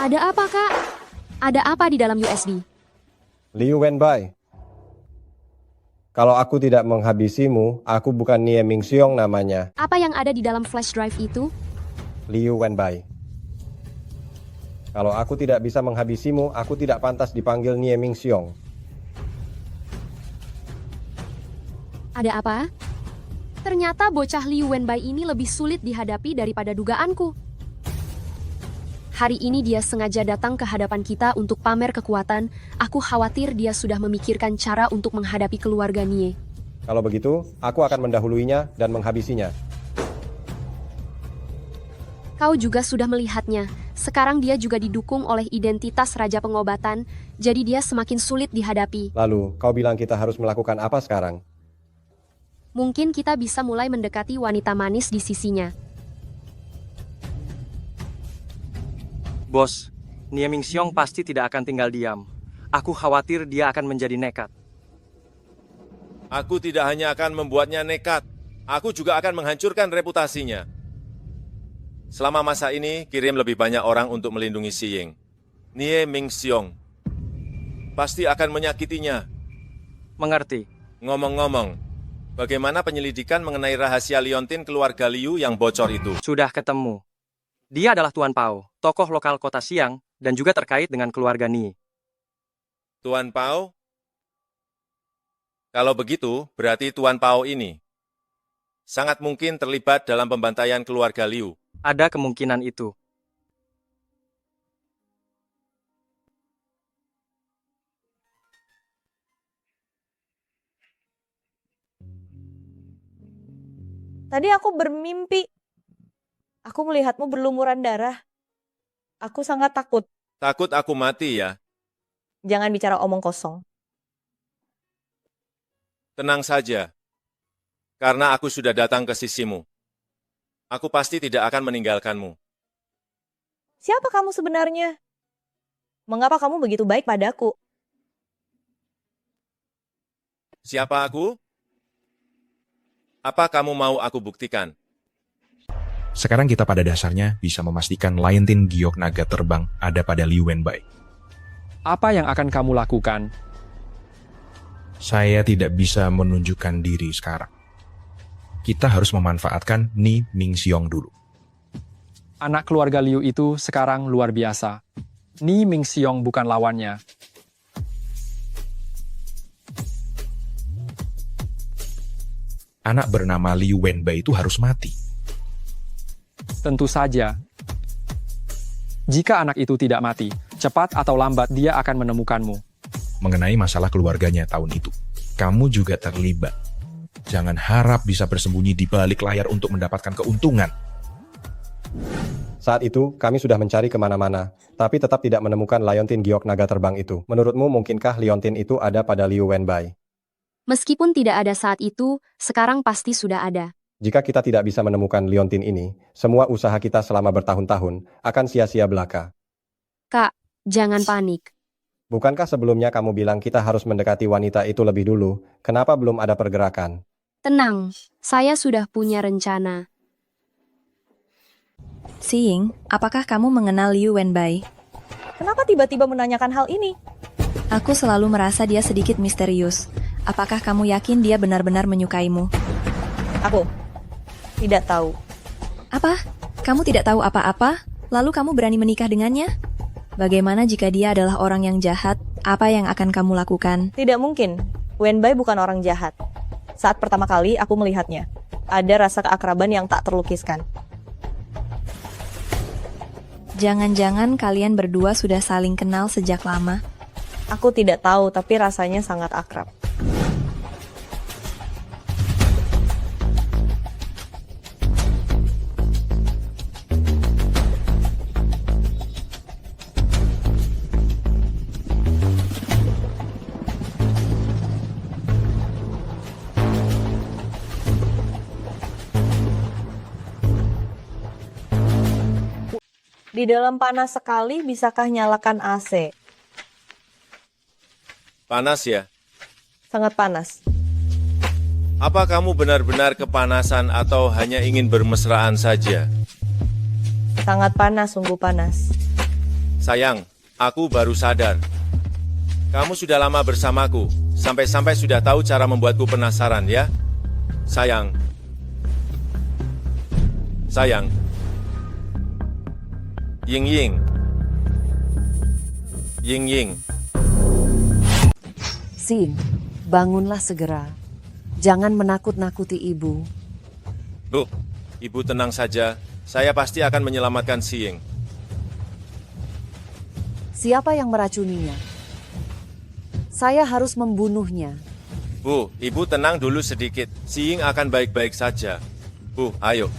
Ada apa, Kak? Ada apa di dalam USB? Liu Wenbai. Kalau aku tidak menghabisimu, aku bukan Nie Mingxiong namanya. Apa yang ada di dalam flash drive itu? Liu Wenbai. Kalau aku tidak bisa menghabisimu, aku tidak pantas dipanggil Nie Mingxiong. Ada apa? Ternyata bocah Liu Wenbai ini lebih sulit dihadapi daripada dugaanku. Hari ini dia sengaja datang ke hadapan kita untuk pamer kekuatan. Aku khawatir dia sudah memikirkan cara untuk menghadapi keluarga Nie. Kalau begitu, aku akan mendahuluinya dan menghabisinya. Kau juga sudah melihatnya. Sekarang dia juga didukung oleh identitas Raja Pengobatan, jadi dia semakin sulit dihadapi. Lalu, kau bilang kita harus melakukan apa sekarang? Mungkin kita bisa mulai mendekati wanita manis di sisinya. Bos, Nie Mingxiong pasti tidak akan tinggal diam. Aku khawatir dia akan menjadi nekat. Aku tidak hanya akan membuatnya nekat, aku juga akan menghancurkan reputasinya. Selama masa ini, kirim lebih banyak orang untuk melindungi Xiying. Nie Mingxiong pasti akan menyakitinya. Mengerti. Ngomong-ngomong, bagaimana penyelidikan mengenai rahasia liontin keluarga Liu yang bocor itu? Sudah ketemu. Dia adalah Tuan Pao, tokoh lokal kota Xiang, dan juga terkait dengan keluarga Nie. Tuan Pao? Kalau begitu, berarti Tuan Pao ini sangat mungkin terlibat dalam pembantaian keluarga Liu. Ada kemungkinan itu. Tadi aku bermimpi. Aku melihatmu berlumuran darah. Aku sangat takut. Takut aku mati ya? Jangan bicara omong kosong. Tenang saja. Karena aku sudah datang ke sisimu. Aku pasti tidak akan meninggalkanmu. Siapa kamu sebenarnya? Mengapa kamu begitu baik padaku? Siapa aku? Apa kamu mau aku buktikan? Sekarang kita pada dasarnya bisa memastikan liontin giok naga terbang ada pada Liu Wenbai. Apa yang akan kamu lakukan? Saya tidak bisa menunjukkan diri sekarang. Kita harus memanfaatkan Nie Mingxiong dulu. Anak keluarga Liu itu sekarang luar biasa. Nie Mingxiong bukan lawannya. Anak bernama Liu Wenbai itu harus mati. Tentu saja. Jika anak itu tidak mati, cepat atau lambat dia akan menemukanmu. Mengenai masalah keluarganya tahun itu, kamu juga terlibat. Jangan harap bisa bersembunyi di balik layar untuk mendapatkan keuntungan. Saat itu, kami sudah mencari kemana-mana, tapi tetap tidak menemukan liontin giok naga terbang itu. Menurutmu, mungkinkah liontin itu ada pada Liu Wenbai? Meskipun tidak ada saat itu, sekarang pasti sudah ada. Jika kita tidak bisa menemukan liontin ini, semua usaha kita selama bertahun-tahun akan sia-sia belaka. Kak, jangan panik. Bukankah sebelumnya kamu bilang kita harus mendekati wanita itu lebih dulu? Kenapa belum ada pergerakan? Tenang, saya sudah punya rencana. Xiying, apakah kamu mengenal Liu Wenbai? Kenapa tiba-tiba menanyakan hal ini? Aku selalu merasa dia sedikit misterius. Apakah kamu yakin dia benar-benar menyukaimu? Aku tidak tahu. Apa? Kamu tidak tahu apa-apa? Lalu kamu berani menikah dengannya? Bagaimana jika dia adalah orang yang jahat? Apa yang akan kamu lakukan? Tidak mungkin. Wenbai bukan orang jahat. Saat pertama kali aku melihatnya, ada rasa keakraban yang tak terlukiskan. Jangan-jangan kalian berdua sudah saling kenal sejak lama? Aku tidak tahu, tapi rasanya sangat akrab. Di dalam panas sekali, bisakah nyalakan AC? Panas ya? Sangat panas. Apa kamu benar-benar kepanasan atau hanya ingin bermesraan saja? Sangat panas, sungguh panas. Sayang, aku baru sadar. Kamu sudah lama bersamaku, sampai-sampai sudah tahu cara membuatku penasaran ya? Sayang. Sayang. Ying Ying. Ying Ying. Xin, bangunlah segera. Jangan menakut-nakuti ibu. Bu, ibu tenang saja. Saya pasti akan menyelamatkan Xiying. Siapa yang meracuninya? Saya harus membunuhnya. Bu, ibu tenang dulu sedikit. Xiying akan baik-baik saja. Bu, ayo.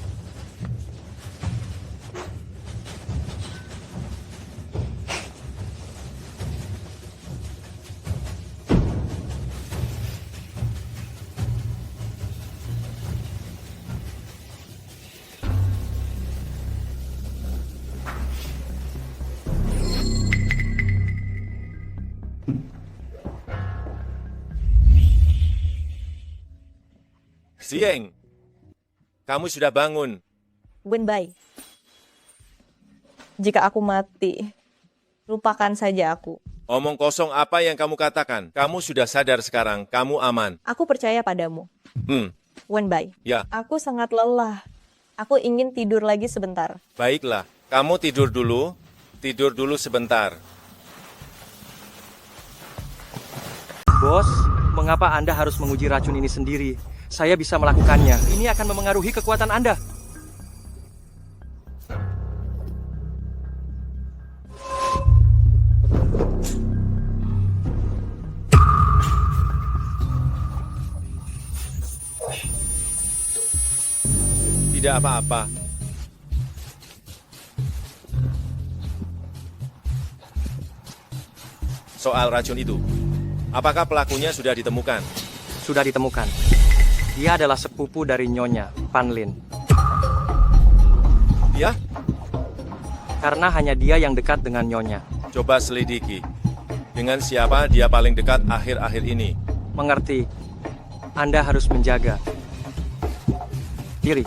Xiying, kamu sudah bangun. Wenbai, jika aku mati, lupakan saja aku. Omong kosong apa yang kamu katakan? Kamu sudah sadar sekarang, kamu aman. Aku percaya padamu. Wenbai, Ya, aku sangat lelah. Aku ingin tidur lagi sebentar. baiklah. Kamu tidur dulu sebentar. Bos, mengapa Anda harus menguji racun ini sendiri? Saya bisa melakukannya. Ini akan memengaruhi kekuatan Anda. Tidak apa-apa. Soal racun itu, apakah pelakunya sudah ditemukan? Sudah ditemukan. Dia adalah sepupu dari Nyonya, Panlin. Ya? Karena hanya dia yang dekat dengan Nyonya. Coba selidiki. Dengan siapa dia paling dekat akhir-akhir ini? Mengerti. Anda harus menjaga diri.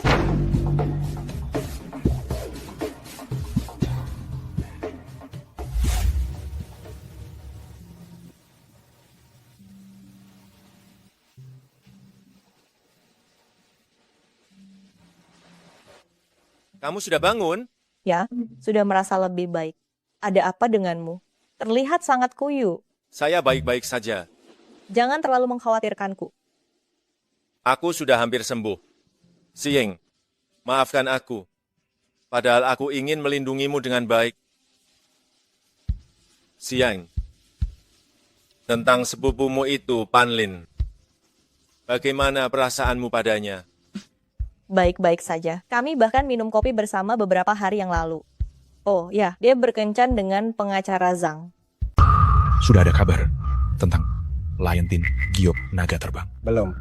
Kamu sudah bangun? Ya, sudah merasa lebih baik. Ada apa denganmu? Terlihat sangat kuyu. Saya baik-baik saja. Jangan terlalu mengkhawatirkanku. Aku sudah hampir sembuh. Xiying, maafkan aku. Padahal aku ingin melindungimu dengan baik. Xiying, tentang sepupumu itu, Panlin. Bagaimana perasaanmu padanya? Baik-baik saja. Kami bahkan minum kopi bersama beberapa hari yang lalu. Oh ya, dia berkencan dengan pengacara Zhang. Sudah ada kabar tentang Liontin Giok Naga Terbang? Belum.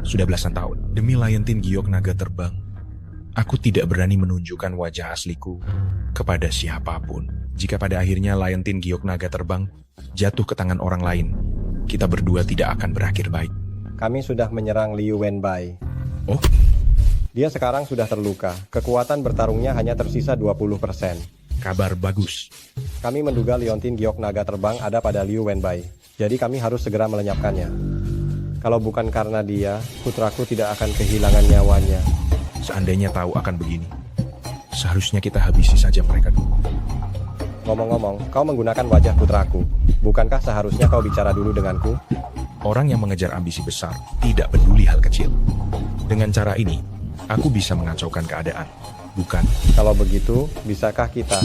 Sudah belasan tahun, demi Liontin Giok Naga Terbang, aku tidak berani menunjukkan wajah asliku kepada siapapun. Jika pada akhirnya Liontin Giok Naga Terbang jatuh ke tangan orang lain, kita berdua tidak akan berakhir baik. Kami sudah menyerang Liu Wenbai. Oh? Dia sekarang sudah terluka. Kekuatan bertarungnya hanya tersisa 20%. Kabar bagus. Kami menduga Liontin Giok Naga Terbang ada pada Liu Wenbai. Jadi kami harus segera melenyapkannya. Kalau bukan karena dia, putraku tidak akan kehilangan nyawanya. Seandainya tahu akan begini, seharusnya kita habisi saja mereka dulu. Ngomong-ngomong, kau menggunakan wajah putraku. Bukankah seharusnya kau bicara dulu denganku? Orang yang mengejar ambisi besar tidak peduli hal kecil. Dengan cara ini, aku bisa mengacaukan keadaan. Bukan? Kalau begitu, bisakah kita?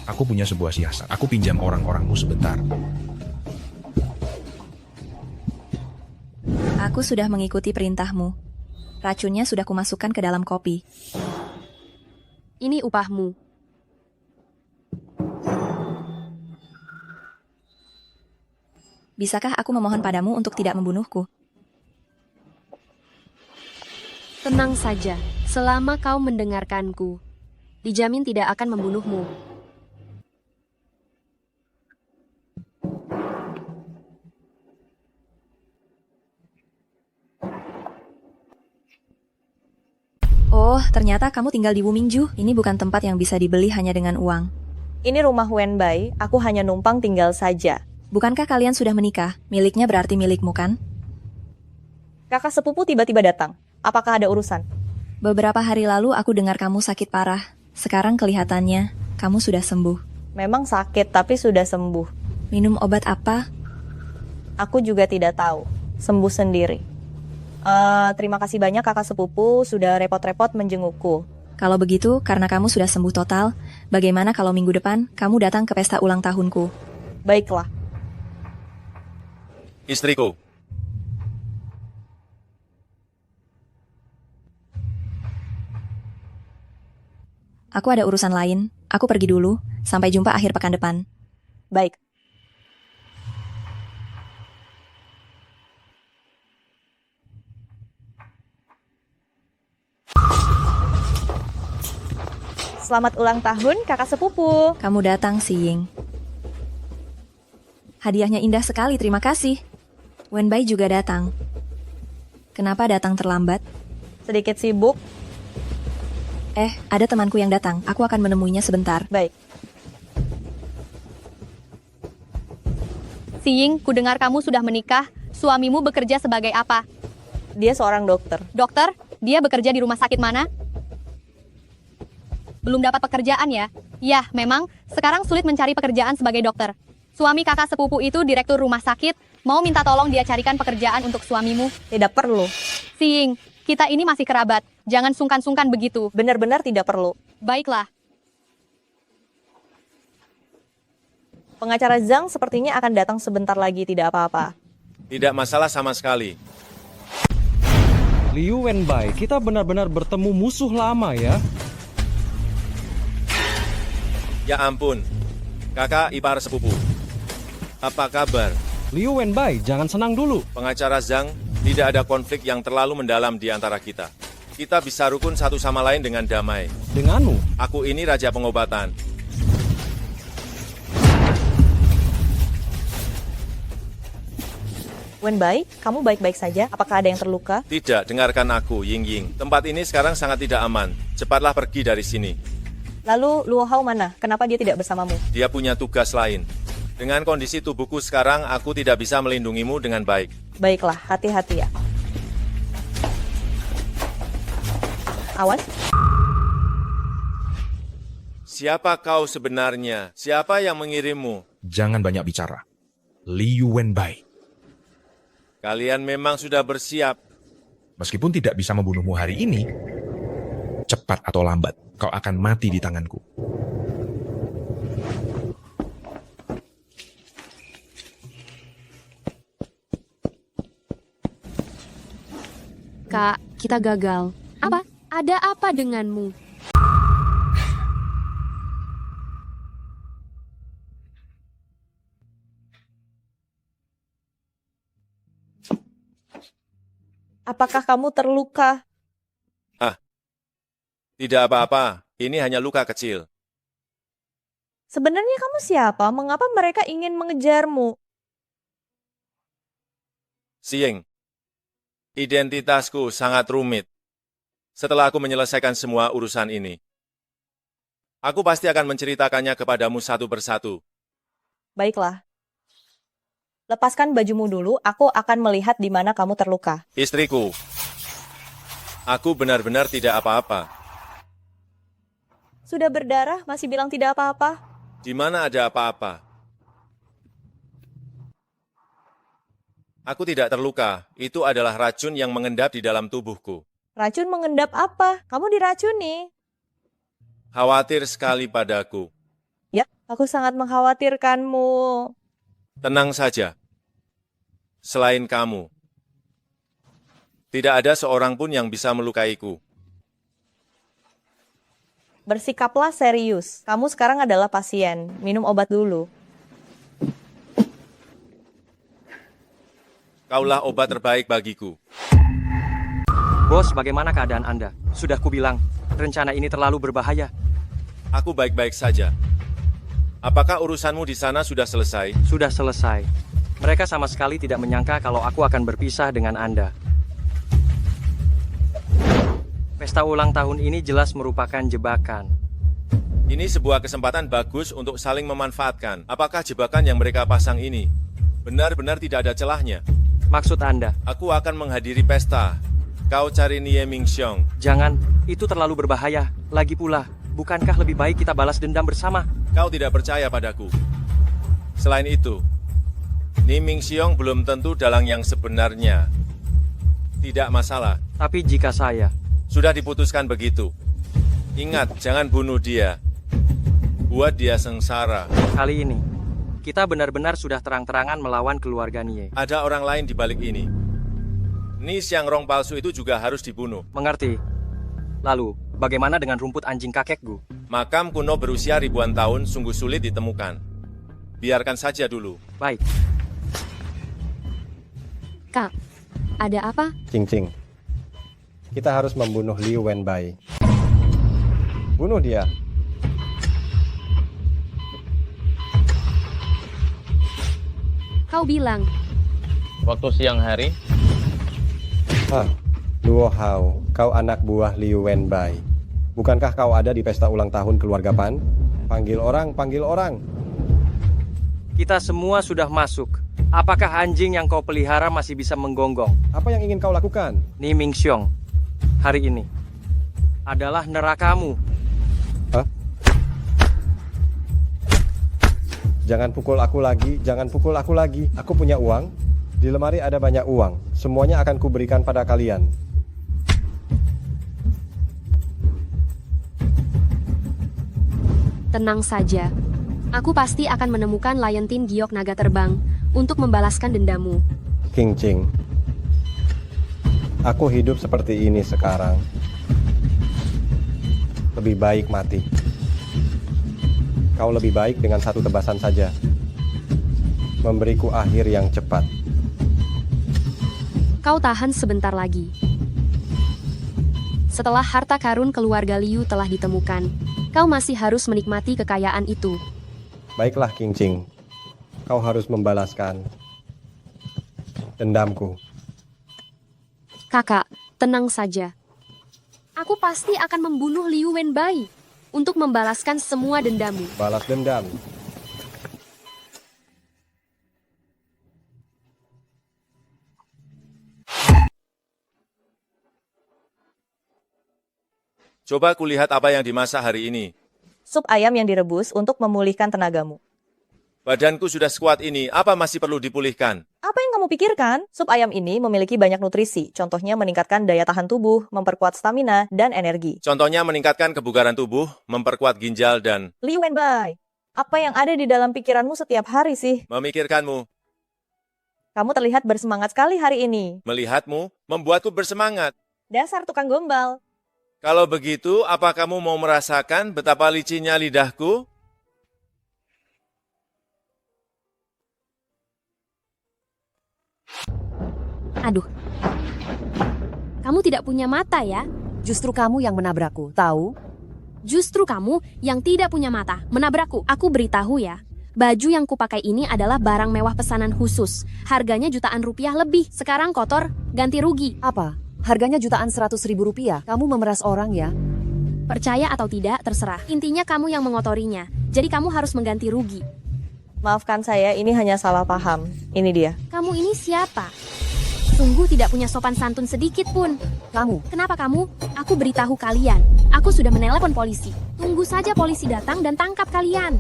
Aku punya sebuah siasat. Aku pinjam orang-orangmu sebentar. Aku sudah mengikuti perintahmu. Racunnya sudah kumasukkan ke dalam kopi. Ini upahmu. Bisakah aku memohon padamu untuk tidak membunuhku? Tenang saja, selama kau mendengarkanku, dijamin tidak akan membunuhmu. Oh, ternyata kamu tinggal di Wumingju. Ini bukan tempat yang bisa dibeli hanya dengan uang. Ini rumah Wenbai, aku hanya numpang tinggal saja. Bukankah kalian sudah menikah? Miliknya berarti milikmu kan? Kakak sepupu tiba-tiba datang. Apakah ada urusan? Beberapa hari lalu aku dengar kamu sakit parah. Sekarang kelihatannya kamu sudah sembuh. Memang sakit, tapi sudah sembuh. Minum obat apa? Aku juga tidak tahu. Sembuh sendiri. Terima kasih banyak kakak sepupu sudah repot-repot menjengukku. Kalau begitu, karena kamu sudah sembuh total, bagaimana kalau minggu depan kamu datang ke pesta ulang tahunku? Baiklah. Istriku. Aku ada urusan lain. Aku pergi dulu. Sampai jumpa akhir pekan depan. Baik. Selamat ulang tahun, kakak sepupu. Kamu datang, Si Ying. Hadiahnya indah sekali, terima kasih. Wenbai juga datang. Kenapa datang terlambat? Sedikit sibuk. Ada temanku yang datang. Aku akan menemuinya sebentar. Baik. Si Ying, kudengar kamu sudah menikah. Suamimu bekerja sebagai apa? Dia seorang dokter. Dokter? Dia bekerja di rumah sakit mana? Belum dapat pekerjaan ya? Ya, memang. Sekarang sulit mencari pekerjaan sebagai dokter. Suami kakak sepupu itu direktur rumah sakit. Mau minta tolong dia carikan pekerjaan untuk suamimu? Tidak perlu. Si Ying, kita ini masih kerabat. Jangan sungkan-sungkan begitu. Benar-benar tidak perlu. Baiklah. Pengacara Zhang sepertinya akan datang sebentar lagi, tidak apa-apa. Tidak masalah sama sekali. Liu Wenbai, kita benar-benar bertemu musuh lama ya. Ya ampun, kakak ipar sepupu. Apa kabar? Liu Wenbai, jangan senang dulu. Pengacara Zhang, tidak ada konflik yang terlalu mendalam di antara kita. Kita bisa rukun satu sama lain dengan damai. Denganmu? Aku ini raja pengobatan. Wenbai, kamu baik-baik saja? Apakah ada yang terluka? Tidak, dengarkan aku, Ying Ying. Tempat ini sekarang sangat tidak aman. Cepatlah pergi dari sini. Lalu Luo Hao mana? Kenapa dia tidak bersamamu? Dia punya tugas lain. Dengan kondisi tubuhku sekarang, aku tidak bisa melindungimu dengan baik. Baiklah, hati-hati ya. Awas. Siapa kau sebenarnya? Siapa yang mengirimmu? Jangan banyak bicara. Liu Wenbai. Kalian memang sudah bersiap. Meskipun tidak bisa membunuhmu hari ini, cepat atau lambat, kau akan mati di tanganku. Kak, kita gagal. Apa? Ada apa denganmu? Apakah kamu terluka? Tidak apa-apa, ini hanya luka kecil. Sebenarnya kamu siapa? Mengapa mereka ingin mengejarmu? Sieng, identitasku sangat rumit. Setelah aku menyelesaikan semua urusan ini, aku pasti akan menceritakannya kepadamu satu persatu. Baiklah. Lepaskan bajumu dulu, aku akan melihat di mana kamu terluka. Istriku, aku benar-benar tidak apa-apa. Sudah berdarah, masih bilang tidak apa-apa? Di mana ada apa-apa? Aku tidak terluka, itu adalah racun yang mengendap di dalam tubuhku. Racun mengendap apa? Kamu diracuni. Khawatir sekali padaku. Ya, aku sangat mengkhawatirkanmu. Tenang saja. Selain kamu, tidak ada seorang pun yang bisa melukaiku. Bersikaplah serius. Kamu sekarang adalah pasien. Minum obat dulu. Kaulah obat terbaik bagiku. Bos, bagaimana keadaan Anda? Sudah kubilang, rencana ini terlalu berbahaya. Aku baik-baik saja. Apakah urusanmu di sana sudah selesai? Sudah selesai. Mereka sama sekali tidak menyangka kalau aku akan berpisah dengan Anda. Pesta ulang tahun ini jelas merupakan jebakan. Ini sebuah kesempatan bagus untuk saling memanfaatkan. Apakah jebakan yang mereka pasang ini benar-benar tidak ada celahnya? Maksud Anda? Aku akan menghadiri pesta. Kau cari Nie Mingxiong. Jangan, itu terlalu berbahaya. Lagi pula, bukankah lebih baik kita balas dendam bersama? Kau tidak percaya padaku. Selain itu, Nie Mingxiong belum tentu dalang yang sebenarnya. Tidak masalah. Tapi jika saya... Sudah diputuskan begitu. Ingat, jangan bunuh dia. Buat dia sengsara. Kali ini, kita benar-benar sudah terang-terangan melawan keluarga Nie. Ada orang lain di balik ini. Ni Xiangrong palsu itu juga harus dibunuh. Mengerti. Lalu, bagaimana dengan rumput anjing kakekku? Makam kuno berusia ribuan tahun sungguh sulit ditemukan. Biarkan saja dulu. Baik. Kak, ada apa? Cing-cing. Kita harus membunuh Liu Wenbai. Bunuh dia. Kau bilang. Waktu siang hari. Luo Hao, kau anak buah Liu Wenbai. Bukankah kau ada di pesta ulang tahun keluarga Pan? Panggil orang, panggil orang. Kita semua sudah masuk. Apakah anjing yang kau pelihara masih bisa menggonggong? Apa yang ingin kau lakukan? Nie Mingxiong, hari ini adalah nerakamu. Jangan pukul aku lagi, jangan pukul aku lagi. Aku punya uang. Di lemari ada banyak uang. Semuanya akan kuberikan pada kalian. Tenang saja. Aku pasti akan menemukan Liontin Giok naga terbang untuk membalaskan dendamu. King Ching. Aku hidup seperti ini sekarang. Lebih baik mati. Kau lebih baik dengan satu tebasan saja. Memberiku akhir yang cepat. Kau tahan sebentar lagi. Setelah harta karun keluarga Liu telah ditemukan, kau masih harus menikmati kekayaan itu. Baiklah King Ching. Kau harus membalaskan dendamku. Kakak, tenang saja. Aku pasti akan membunuh Liu Wenbai untuk membalaskan semua dendamu. Balas dendam. Coba kulihat apa yang dimasak hari ini. Sup ayam yang direbus untuk memulihkan tenagamu. Badanku sudah sekuat ini, apa masih perlu dipulihkan? Apa yang kamu pikirkan? Sup ayam ini memiliki banyak nutrisi, contohnya meningkatkan daya tahan tubuh, memperkuat stamina, dan energi. Contohnya meningkatkan kebugaran tubuh, memperkuat ginjal, dan Liu Wenbai, apa yang ada di dalam pikiranmu setiap hari sih? memikirkanmu. Kamu terlihat bersemangat sekali hari ini. Melihatmu membuatku bersemangat. Dasar tukang gombal. Kalau begitu, apa kamu mau merasakan betapa licinnya lidahku? Aduh. Kamu tidak punya mata ya? Justru kamu yang menabrakku, tahu? Justru kamu yang tidak punya mata, menabrakku. Aku beritahu ya, baju yang kupakai ini adalah barang mewah pesanan khusus. Harganya jutaan rupiah lebih. Sekarang kotor, ganti rugi. Apa? Harganya jutaan 100.000 rupiah. Kamu memeras orang ya? Percaya atau tidak, terserah. Intinya kamu yang mengotorinya, jadi kamu harus mengganti rugi. Maafkan saya, ini hanya salah paham. Ini dia. Kamu ini siapa? Sungguh tidak punya sopan santun sedikit pun. Kamu. Kenapa kamu? Aku beritahu kalian. Aku sudah menelepon polisi. Tunggu saja polisi datang dan tangkap kalian.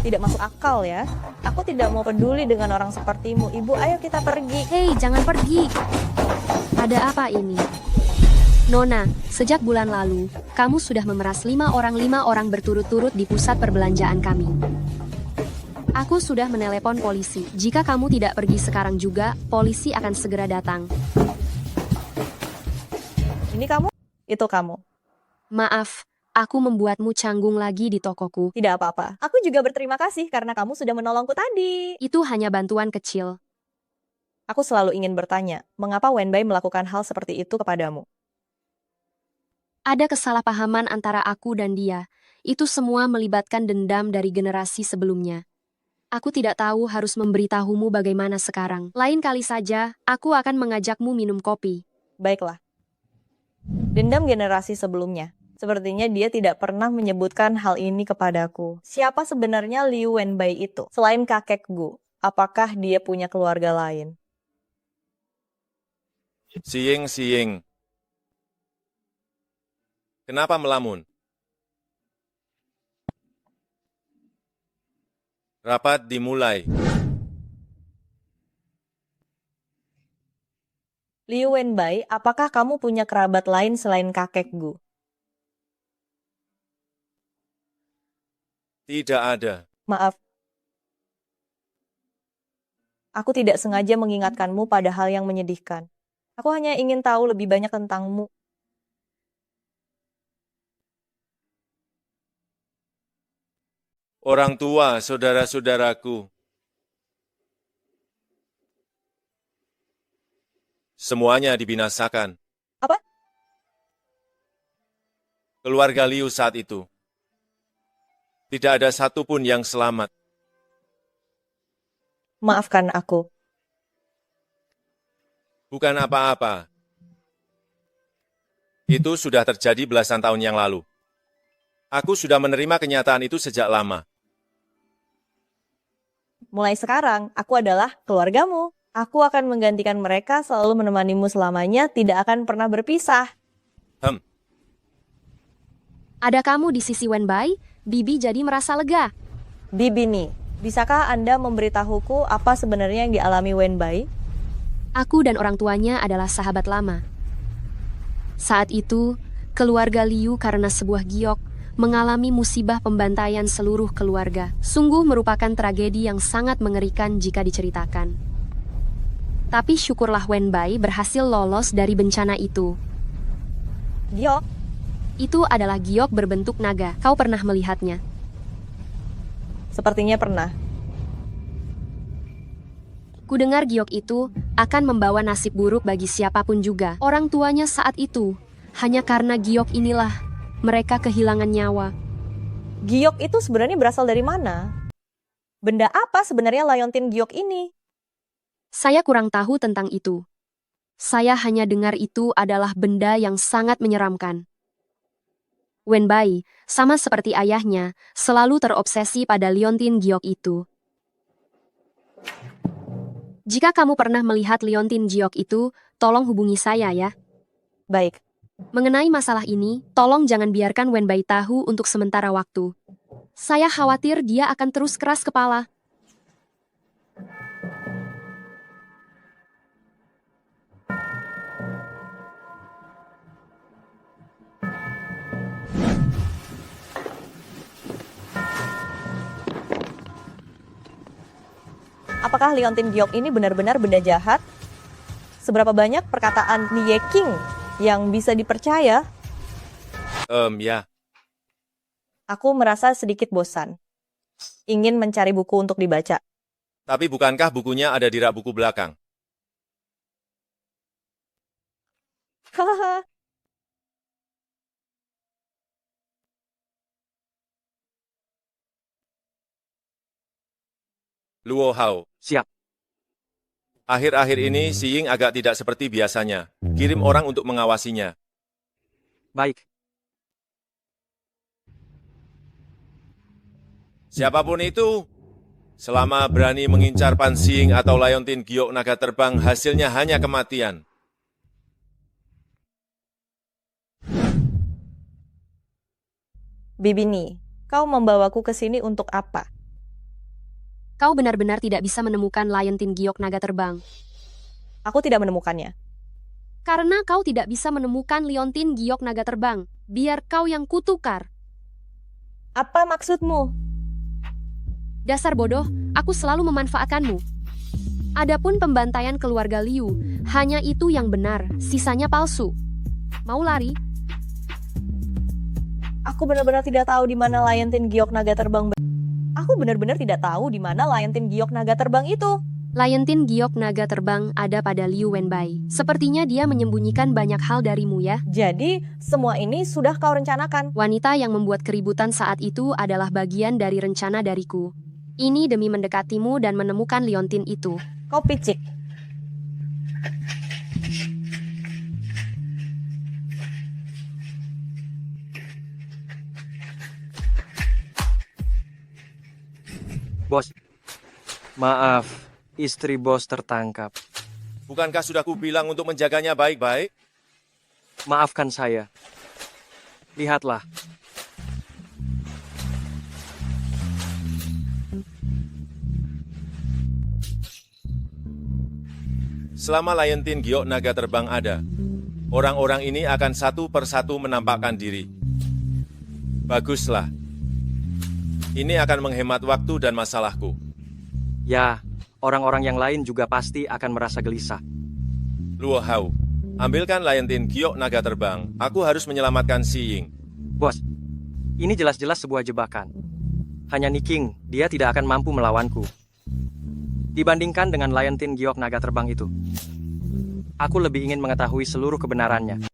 Tidak masuk akal ya. Aku tidak mau peduli dengan orang sepertimu. Ibu, ayo kita pergi. Hei, jangan pergi. Ada apa ini? Nona, sejak bulan lalu, kamu sudah memeras 5 orang berturut-turut di pusat perbelanjaan kami. Aku sudah menelepon polisi. Jika kamu tidak pergi sekarang juga, polisi akan segera datang. Ini kamu? Itu kamu. Maaf, aku membuatmu canggung lagi di tokoku. Tidak apa-apa. Aku juga berterima kasih karena kamu sudah menolongku tadi. Itu hanya bantuan kecil. Aku selalu ingin bertanya, mengapa Wenbei melakukan hal seperti itu kepadamu? Ada kesalahpahaman antara aku dan dia. Itu semua melibatkan dendam dari generasi sebelumnya. Aku tidak tahu harus memberitahumu bagaimana sekarang. Lain kali saja, aku akan mengajakmu minum kopi. Baiklah. Dendam generasi sebelumnya. Sepertinya dia tidak pernah menyebutkan hal ini kepadaku. Siapa sebenarnya Liu Wenbei itu? Selain kakek Gu, apakah dia punya keluarga lain? Siying. Kenapa melamun? Rapat dimulai. Liu Wenbei, apakah kamu punya kerabat lain selain kakek Gu? Tidak ada. Maaf. Aku tidak sengaja mengingatkanmu pada hal yang menyedihkan. Aku hanya ingin tahu lebih banyak tentangmu. Orang tua, saudara-saudaraku. Semuanya dibinasakan. Apa? Keluarga Liu saat itu. Tidak ada satupun yang selamat. Maafkan aku. Bukan apa-apa. Itu sudah terjadi belasan tahun yang lalu. Aku sudah menerima kenyataan itu sejak lama. Mulai sekarang, aku adalah keluargamu. Aku akan menggantikan mereka, selalu menemanimu selamanya, tidak akan pernah berpisah. Ada kamu di sisi Wenbei, Bibi jadi merasa lega. Bibi nih, bisakah Anda memberitahuku apa sebenarnya yang dialami Wenbei? Aku dan orang tuanya adalah sahabat lama. Saat itu, keluarga Liu karena sebuah giok mengalami musibah pembantaian seluruh keluarga. Sungguh merupakan tragedi yang sangat mengerikan jika diceritakan. Tapi syukurlah Wenbei berhasil lolos dari bencana itu. Giok? Itu adalah giok berbentuk naga. Kau pernah melihatnya? Sepertinya pernah. Kudengar giok itu akan membawa nasib buruk bagi siapapun juga. Orang tuanya saat itu, hanya karena giok inilah mereka kehilangan nyawa. Giok itu sebenarnya berasal dari mana? Benda apa sebenarnya Liontin giok ini? Saya kurang tahu tentang itu. Saya hanya dengar itu adalah benda yang sangat menyeramkan. Wenbei, sama seperti ayahnya, selalu terobsesi pada Liontin giok itu. Jika kamu pernah melihat Liontin giok itu, tolong hubungi saya ya. Baik. Mengenai masalah ini, tolong jangan biarkan Wenbei tahu untuk sementara waktu. Saya khawatir dia akan terus keras kepala. Apakah Liontin giok ini benar-benar benda jahat? Seberapa banyak perkataan Nie King yang bisa dipercaya? Ya. Aku merasa sedikit bosan. Ingin mencari buku untuk dibaca. Tapi bukankah bukunya ada di rak buku belakang? Hahaha. Luo Hao. Siap. Akhir-akhir ini, Si Ying agak tidak seperti biasanya. Kirim orang untuk mengawasinya. Baik. Siapapun itu, selama berani mengincar Pan Xing atau Liontin Giok naga terbang, hasilnya hanya kematian. Bibini, kau membawaku ke sini untuk apa? Kau benar-benar tidak bisa menemukan Liontin Giok naga terbang. Aku tidak menemukannya. Karena kau tidak bisa menemukan Liontin Giok naga terbang, biar kau yang kutukar. Apa maksudmu? Dasar bodoh, aku selalu memanfaatkanmu. Adapun pembantaian keluarga Liu, hanya itu yang benar, sisanya palsu. Mau lari? Aku benar-benar tidak tahu di mana Liontin Giok naga terbang. Aku benar-benar tidak tahu di mana Liontin Giok naga terbang itu. Liontin Giok naga terbang ada pada Liu Wenbai. Sepertinya dia menyembunyikan banyak hal darimu ya. Jadi, semua ini sudah kau rencanakan. Wanita yang membuat keributan saat itu adalah bagian dari rencana dariku. Ini demi mendekatimu dan menemukan Liontin itu. Kau picik. Bos, maaf, istri bos tertangkap. Bukankah sudah kubilang untuk menjaganya baik-baik? Maafkan saya. Lihatlah. Selama Liontin Giok naga terbang ada, orang-orang ini akan satu persatu menampakkan diri. Baguslah. Ini akan menghemat waktu dan masalahku. Ya, orang-orang yang lain juga pasti akan merasa gelisah. Luo Hao, ambilkan Liontin Giok naga terbang. Aku harus menyelamatkan Si Ying. Bos, ini jelas-jelas sebuah jebakan. Hanya Niking, dia tidak akan mampu melawanku. Dibandingkan dengan Liontin Giok naga terbang itu. Aku lebih ingin mengetahui seluruh kebenarannya.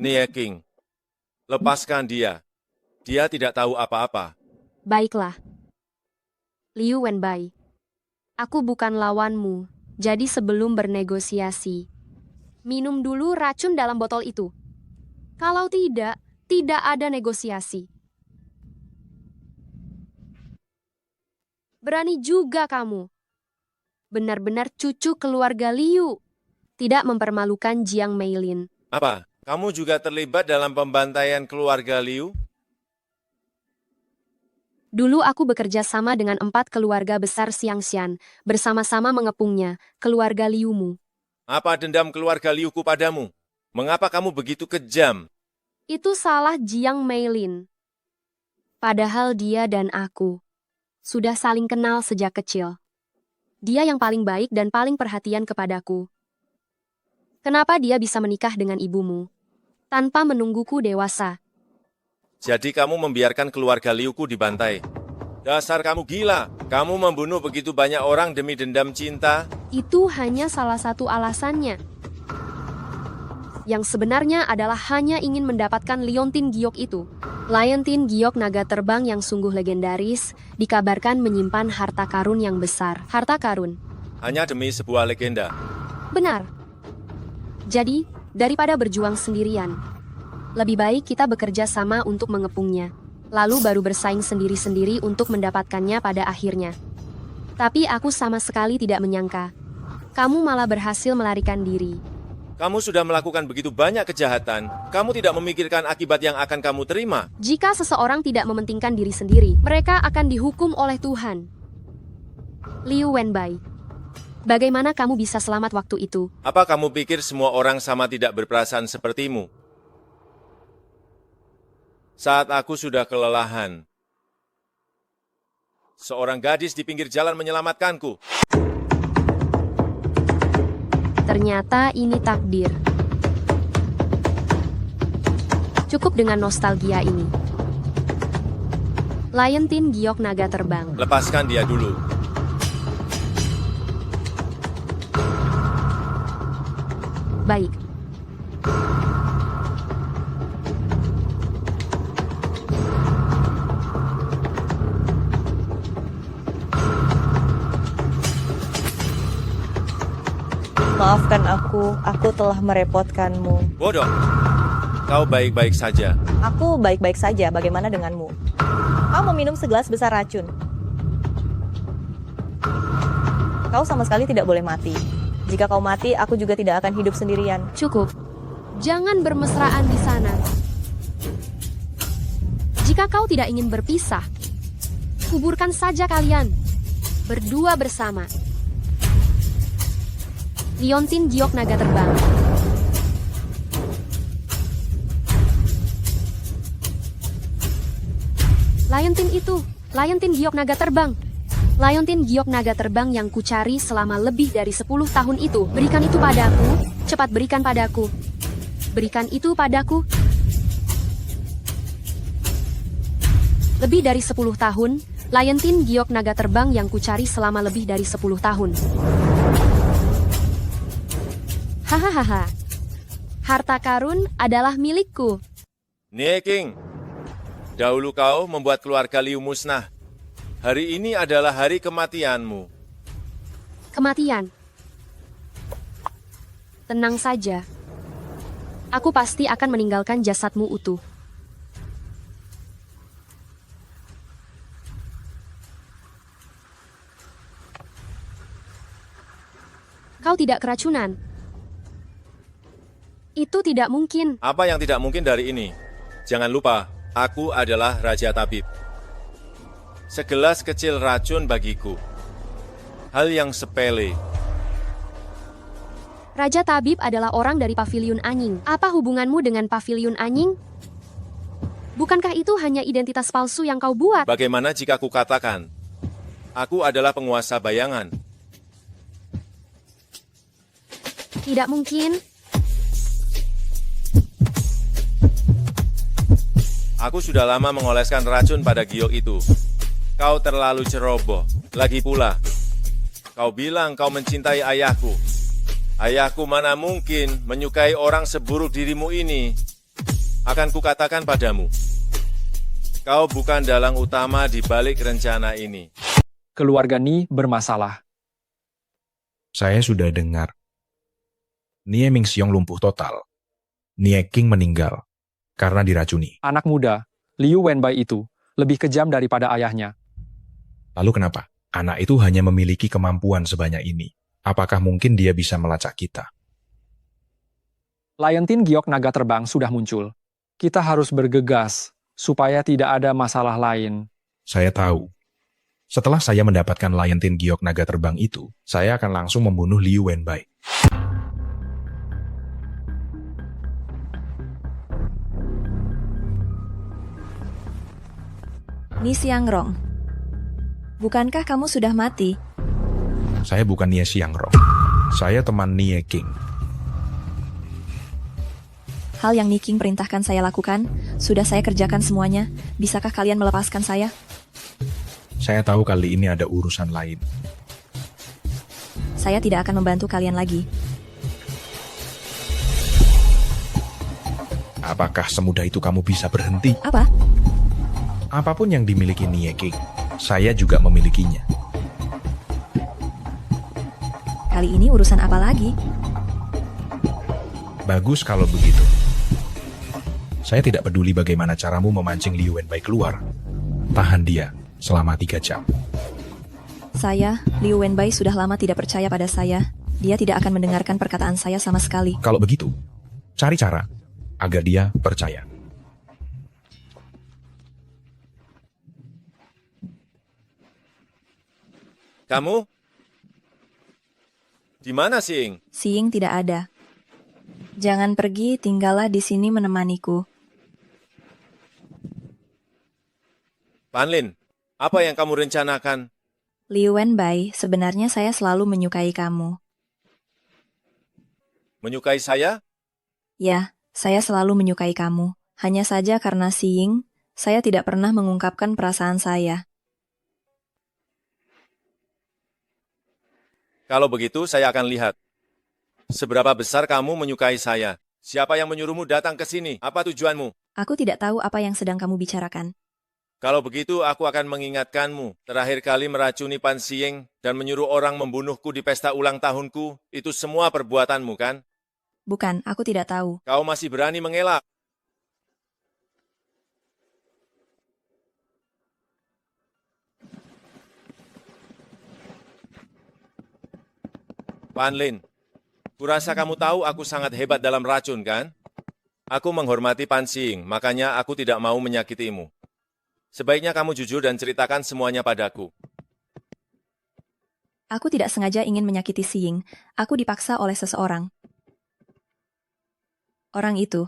Nie King, lepaskan dia. Dia tidak tahu apa-apa. Baiklah. Liu Wenbai, aku bukan lawanmu, jadi sebelum bernegosiasi, minum dulu racun dalam botol itu. Kalau tidak, tidak ada negosiasi. Berani juga kamu. Benar-benar cucu keluarga Liu. Tidak mempermalukan Jiang Meilin. Apa? Kamu juga terlibat dalam pembantaian keluarga Liu? Dulu aku bekerja sama dengan 4 keluarga besar Xiangxian, bersama-sama mengepungnya, keluarga Liumu. Apa dendam keluarga Liuku padamu? Mengapa kamu begitu kejam? Itu salah Jiang Meilin. Padahal dia dan aku sudah saling kenal sejak kecil. Dia yang paling baik dan paling perhatian kepadaku. Kenapa dia bisa menikah dengan ibumu tanpa menungguku dewasa? Jadi kamu membiarkan keluarga Liuku dibantai. Dasar kamu gila. Kamu membunuh begitu banyak orang demi dendam cinta. Itu hanya salah satu alasannya. Yang sebenarnya adalah hanya ingin mendapatkan Liontin Giok itu. Liontin Giok naga terbang yang sungguh legendaris, dikabarkan menyimpan harta karun yang besar. Harta karun. Hanya demi sebuah legenda. Benar. Jadi, daripada berjuang sendirian, lebih baik kita bekerja sama untuk mengepungnya. Lalu baru bersaing sendiri-sendiri untuk mendapatkannya pada akhirnya. Tapi aku sama sekali tidak menyangka. Kamu malah berhasil melarikan diri. Kamu sudah melakukan begitu banyak kejahatan. Kamu tidak memikirkan akibat yang akan kamu terima. Jika seseorang tidak mementingkan diri sendiri, mereka akan dihukum oleh Tuhan. Liu Wenbai, bagaimana kamu bisa selamat waktu itu? Apa kamu pikir semua orang sama tidak berperasaan sepertimu? Saat aku sudah kelelahan, seorang gadis di pinggir jalan menyelamatkanku. Ternyata ini takdir. Cukup dengan nostalgia ini. Liontin Giok Naga Terbang. Lepaskan dia dulu. Baik. Maafkan aku telah merepotkanmu. Bodoh. Kau baik-baik saja. Aku baik-baik saja, bagaimana denganmu? Kau meminum segelas besar racun. Kau sama sekali tidak boleh mati. Jika kau mati, aku juga tidak akan hidup sendirian. Cukup. Jangan bermesraan di sana. Jika kau tidak ingin berpisah, kuburkan saja kalian. Berdua bersama. Liontin Giok Naga Terbang. Liontin Giok Naga Terbang. Liontin Giok Naga Terbang yang kucari selama lebih dari 10 tahun itu. Berikan itu padaku. Cepat berikan padaku. Berikan itu padaku. Lebih dari 10 tahun, Liontin Giok Naga Terbang yang kucari selama lebih dari 10 tahun. Hahaha. Harta karun adalah milikku. Nie King, dahulu kau membuat keluarga Liu musnah. Hari ini adalah hari kematianmu. Kematian. Tenang saja. Aku pasti akan meninggalkan jasadmu utuh. Kau tidak keracunan. Itu tidak mungkin. Apa yang tidak mungkin dari ini? Jangan lupa, aku adalah Raja Tabib. Segelas kecil racun bagiku. Hal yang sepele. Raja Tabib adalah orang dari Paviliun Anying. Apa hubunganmu dengan Paviliun Anying? Bukankah itu hanya identitas palsu yang kau buat? Bagaimana jika aku katakan, aku adalah penguasa bayangan? Tidak mungkin. Aku sudah lama mengoleskan racun pada giok itu. Kau terlalu ceroboh. Lagi pula, kau bilang kau mencintai ayahku. Ayahku mana mungkin menyukai orang seburuk dirimu ini. Akan kukatakan padamu, kau bukan dalang utama di balik rencana ini. Keluarga Ni bermasalah. Saya sudah dengar. Nie Mingxiong lumpuh total. Nie King meninggal karena diracuni. Anak muda, Liu Wenbai itu, lebih kejam daripada ayahnya. Lalu kenapa? Anak itu hanya memiliki kemampuan sebanyak ini. Apakah mungkin dia bisa melacak kita? Liontin Giok Naga Terbang sudah muncul. Kita harus bergegas, supaya tidak ada masalah lain. Saya tahu. Setelah saya mendapatkan Liontin Giok Naga Terbang itu, saya akan langsung membunuh Liu Wenbai. Ni Xiangrong, bukankah kamu sudah mati? Saya bukan Nie Xiangrong. Saya teman Nie King. Hal yang Ni King perintahkan saya lakukan, sudah saya kerjakan semuanya. Bisakah kalian melepaskan saya? Saya tahu kali ini ada urusan lain. Saya tidak akan membantu kalian lagi. Apakah semudah itu kamu bisa berhenti? Apa? Apapun yang dimiliki Nie King, saya juga memilikinya. Kali ini urusan apa lagi? Bagus kalau begitu. Saya tidak peduli bagaimana caramu memancing Liu Wenbai keluar. Tahan dia selama 3 jam. Saya, Liu Wenbai sudah lama tidak percaya pada saya. Dia tidak akan mendengarkan perkataan saya sama sekali. Kalau begitu, cari cara agar dia percaya. Kamu? Di mana, Xing? Xing tidak ada. Jangan pergi, tinggallah di sini menemaniku. Panlin, apa yang kamu rencanakan? Liu Wenbai, sebenarnya saya selalu menyukai kamu. Menyukai saya? Ya, saya selalu menyukai kamu. Hanya saja karena Xing, Saya tidak pernah mengungkapkan perasaan saya. Kalau begitu, saya akan lihat. Seberapa besar kamu menyukai saya? Siapa yang menyuruhmu datang ke sini? Apa tujuanmu? Aku tidak tahu apa yang sedang kamu bicarakan. Kalau begitu, aku akan mengingatkanmu. Terakhir kali meracuni Pan Sieng dan menyuruh orang membunuhku di pesta ulang tahunku, itu semua perbuatanmu, kan? Bukan, aku tidak tahu. Kau masih berani mengelak. Pan Lin, kurasa kamu tahu aku sangat hebat dalam racun, kan? Aku menghormati Pan Xing, makanya aku tidak mau menyakitimu. Sebaiknya kamu jujur dan ceritakan semuanya padaku. Aku tidak sengaja ingin menyakiti Xing. Aku dipaksa oleh seseorang. Orang itu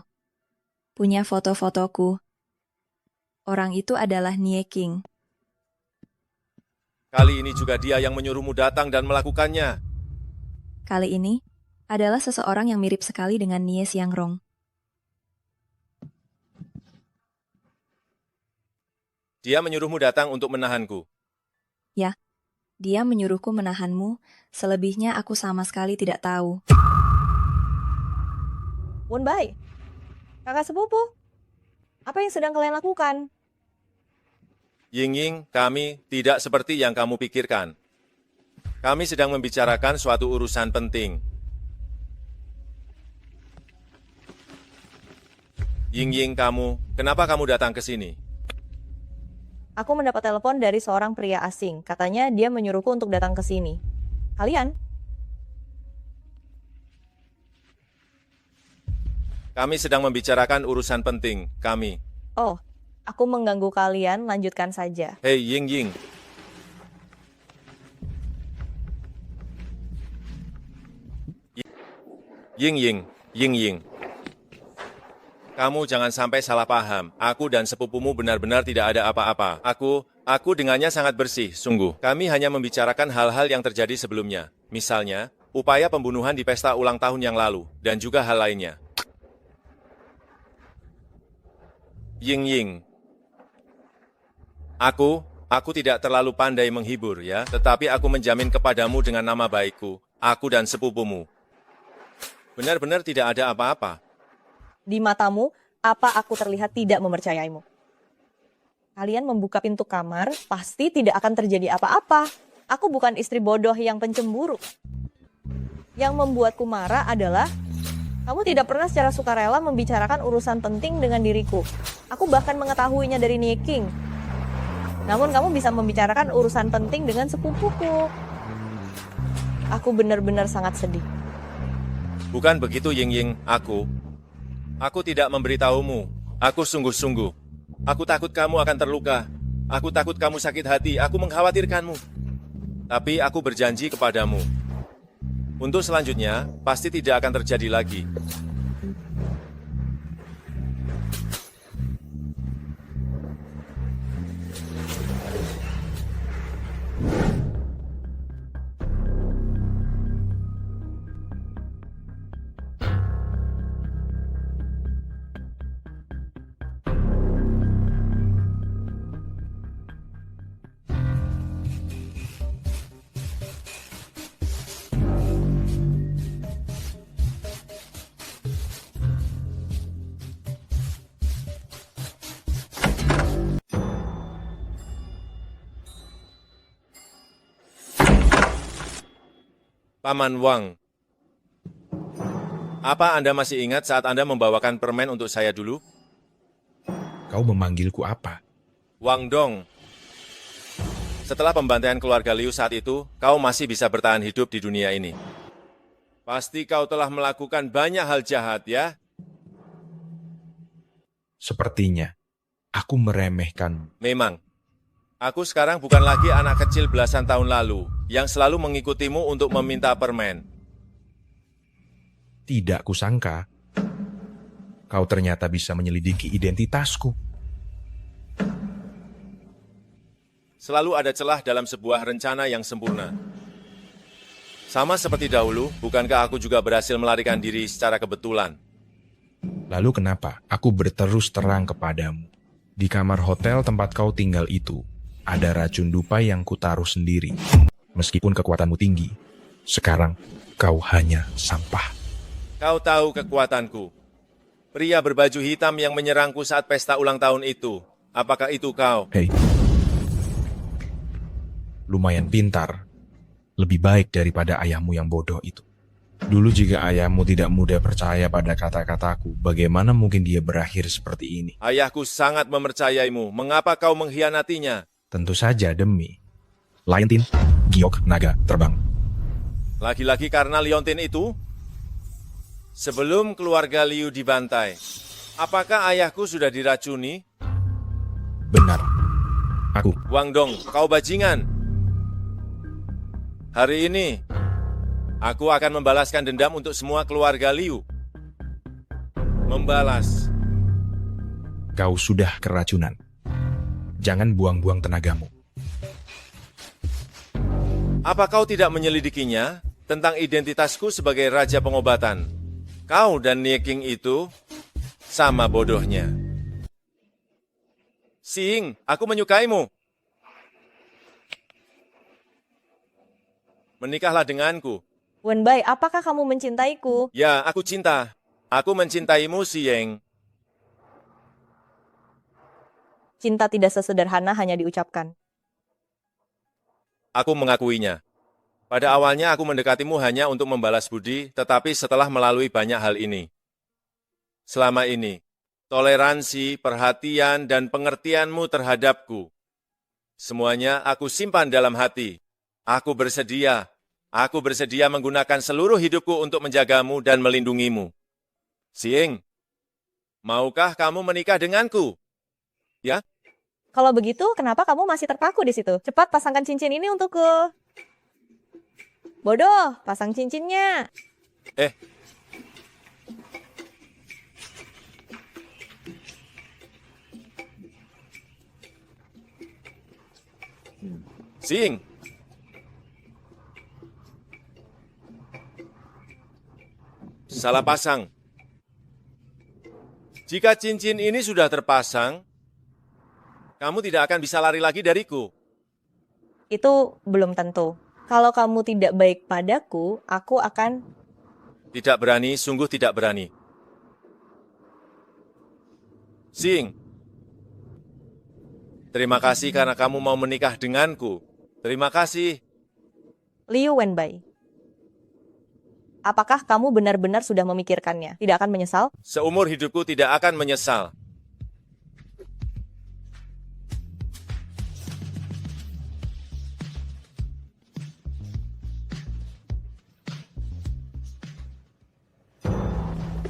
punya foto-fotoku. Orang itu adalah Nie King. Kali ini juga dia yang menyuruhmu datang dan melakukannya. Kali ini adalah seseorang yang mirip sekali dengan Nie Xiangrong. Dia menyuruhmu datang untuk menahanku. Ya, dia menyuruhku menahanmu, selebihnya aku sama sekali tidak tahu. Wenbai, kakak sepupu, apa yang sedang kalian lakukan? Ying, kami tidak seperti yang kamu pikirkan. Kami sedang membicarakan suatu urusan penting. Ying, kenapa kamu datang ke sini? Aku mendapat telepon dari seorang pria asing. Katanya dia menyuruhku untuk datang ke sini. Kalian? Kami sedang membicarakan urusan penting, kami. Oh, aku mengganggu kalian, lanjutkan saja. Hei, Ying. Ying. Kamu jangan sampai salah paham. Aku dan sepupumu benar-benar tidak ada apa-apa. Aku dengannya sangat bersih, sungguh. Kami hanya membicarakan hal-hal yang terjadi sebelumnya. Misalnya, upaya pembunuhan di pesta ulang tahun yang lalu, dan juga hal lainnya. Ying. Aku tidak terlalu pandai menghibur ya, tetapi aku menjamin kepadamu dengan nama baikku, aku dan sepupumu. Benar-benar tidak ada apa-apa. Di matamu, apa aku terlihat tidak mempercayaimu? Kalian membuka pintu kamar, pasti tidak akan terjadi apa-apa. Aku bukan istri bodoh yang pencemburu. Yang membuatku marah adalah, kamu tidak pernah secara sukarela membicarakan urusan penting dengan diriku. Aku bahkan mengetahuinya dari Nie King. Namun kamu bisa membicarakan urusan penting dengan sepupuku. Aku benar-benar sangat sedih. Bukan begitu, Ying. Aku tidak memberitahumu. Aku sungguh-sungguh. Aku takut kamu akan terluka. Aku takut kamu sakit hati. Aku mengkhawatirkanmu. Tapi aku berjanji kepadamu. Untuk selanjutnya, pasti tidak akan terjadi lagi. Paman Wang, apa Anda masih ingat saat Anda membawakan permen untuk saya dulu? Kau memanggilku apa? Wang Dong. Setelah pembantaian keluarga Liu saat itu, kau masih bisa bertahan hidup di dunia ini. Pasti kau telah melakukan banyak hal jahat, ya? Sepertinya, aku meremehkan. Memang. Aku sekarang bukan lagi anak kecil belasan tahun lalu, yang selalu mengikutimu untuk meminta permen. Tidak kusangka, kau ternyata bisa menyelidiki identitasku. Selalu ada celah dalam sebuah rencana yang sempurna. Sama seperti dahulu, bukankah aku juga berhasil melarikan diri secara kebetulan? Lalu kenapa aku berterus terang kepadamu? Di kamar hotel tempat kau tinggal itu, ada racun dupa yang kutaruh sendiri. Meskipun kekuatanmu tinggi, sekarang kau hanya sampah. Kau tahu kekuatanku. Pria berbaju hitam yang menyerangku saat pesta ulang tahun itu. Apakah itu kau? Hei. Lumayan pintar. Lebih baik daripada ayahmu yang bodoh itu. Dulu jika ayahmu tidak mudah percaya pada kata-kataku, bagaimana mungkin dia berakhir seperti ini? Ayahku sangat mempercayaimu. Mengapa kau mengkhianatinya? Tentu saja demi Liontin Giok Naga Terbang. Lagi-lagi karena Liontin itu? Sebelum keluarga Liu dibantai, apakah ayahku sudah diracuni? Benar. Aku. Wang Dong, kau bajingan. Hari ini, aku akan membalaskan dendam untuk semua keluarga Liu. Membalas. Kau sudah keracunan. Jangan buang-buang tenagamu. Apa kau tidak menyelidikinya tentang identitasku sebagai Raja Pengobatan? Kau dan Nieking itu sama bodohnya. Xing, aku menyukaimu. Menikahlah denganku. Wenbai, apakah kamu mencintaiku? Ya, aku cinta. Aku mencintaimu, Xing. Cinta tidak sesederhana hanya diucapkan. Aku mengakuinya. Pada awalnya aku mendekatimu hanya untuk membalas budi, tetapi setelah melalui banyak hal ini. Selama ini, toleransi, perhatian, dan pengertianmu terhadapku. Semuanya aku simpan dalam hati. Aku bersedia menggunakan seluruh hidupku untuk menjagamu dan melindungimu. Xing, maukah kamu menikah denganku? Ya? Kalau begitu, kenapa kamu masih terpaku di situ? Cepat pasangkan cincin ini untukku. Bodoh, pasang cincinnya. Xing. Salah pasang. Jika cincin ini sudah terpasang, kamu tidak akan bisa lari lagi dariku. Itu belum tentu. Kalau kamu tidak baik padaku, aku akan... Tidak berani, sungguh tidak berani. Xing, terima kasih karena kamu mau menikah denganku. Terima kasih. Liu Wenbai, apakah kamu benar-benar sudah memikirkannya? Tidak akan menyesal? Seumur hidupku tidak akan menyesal.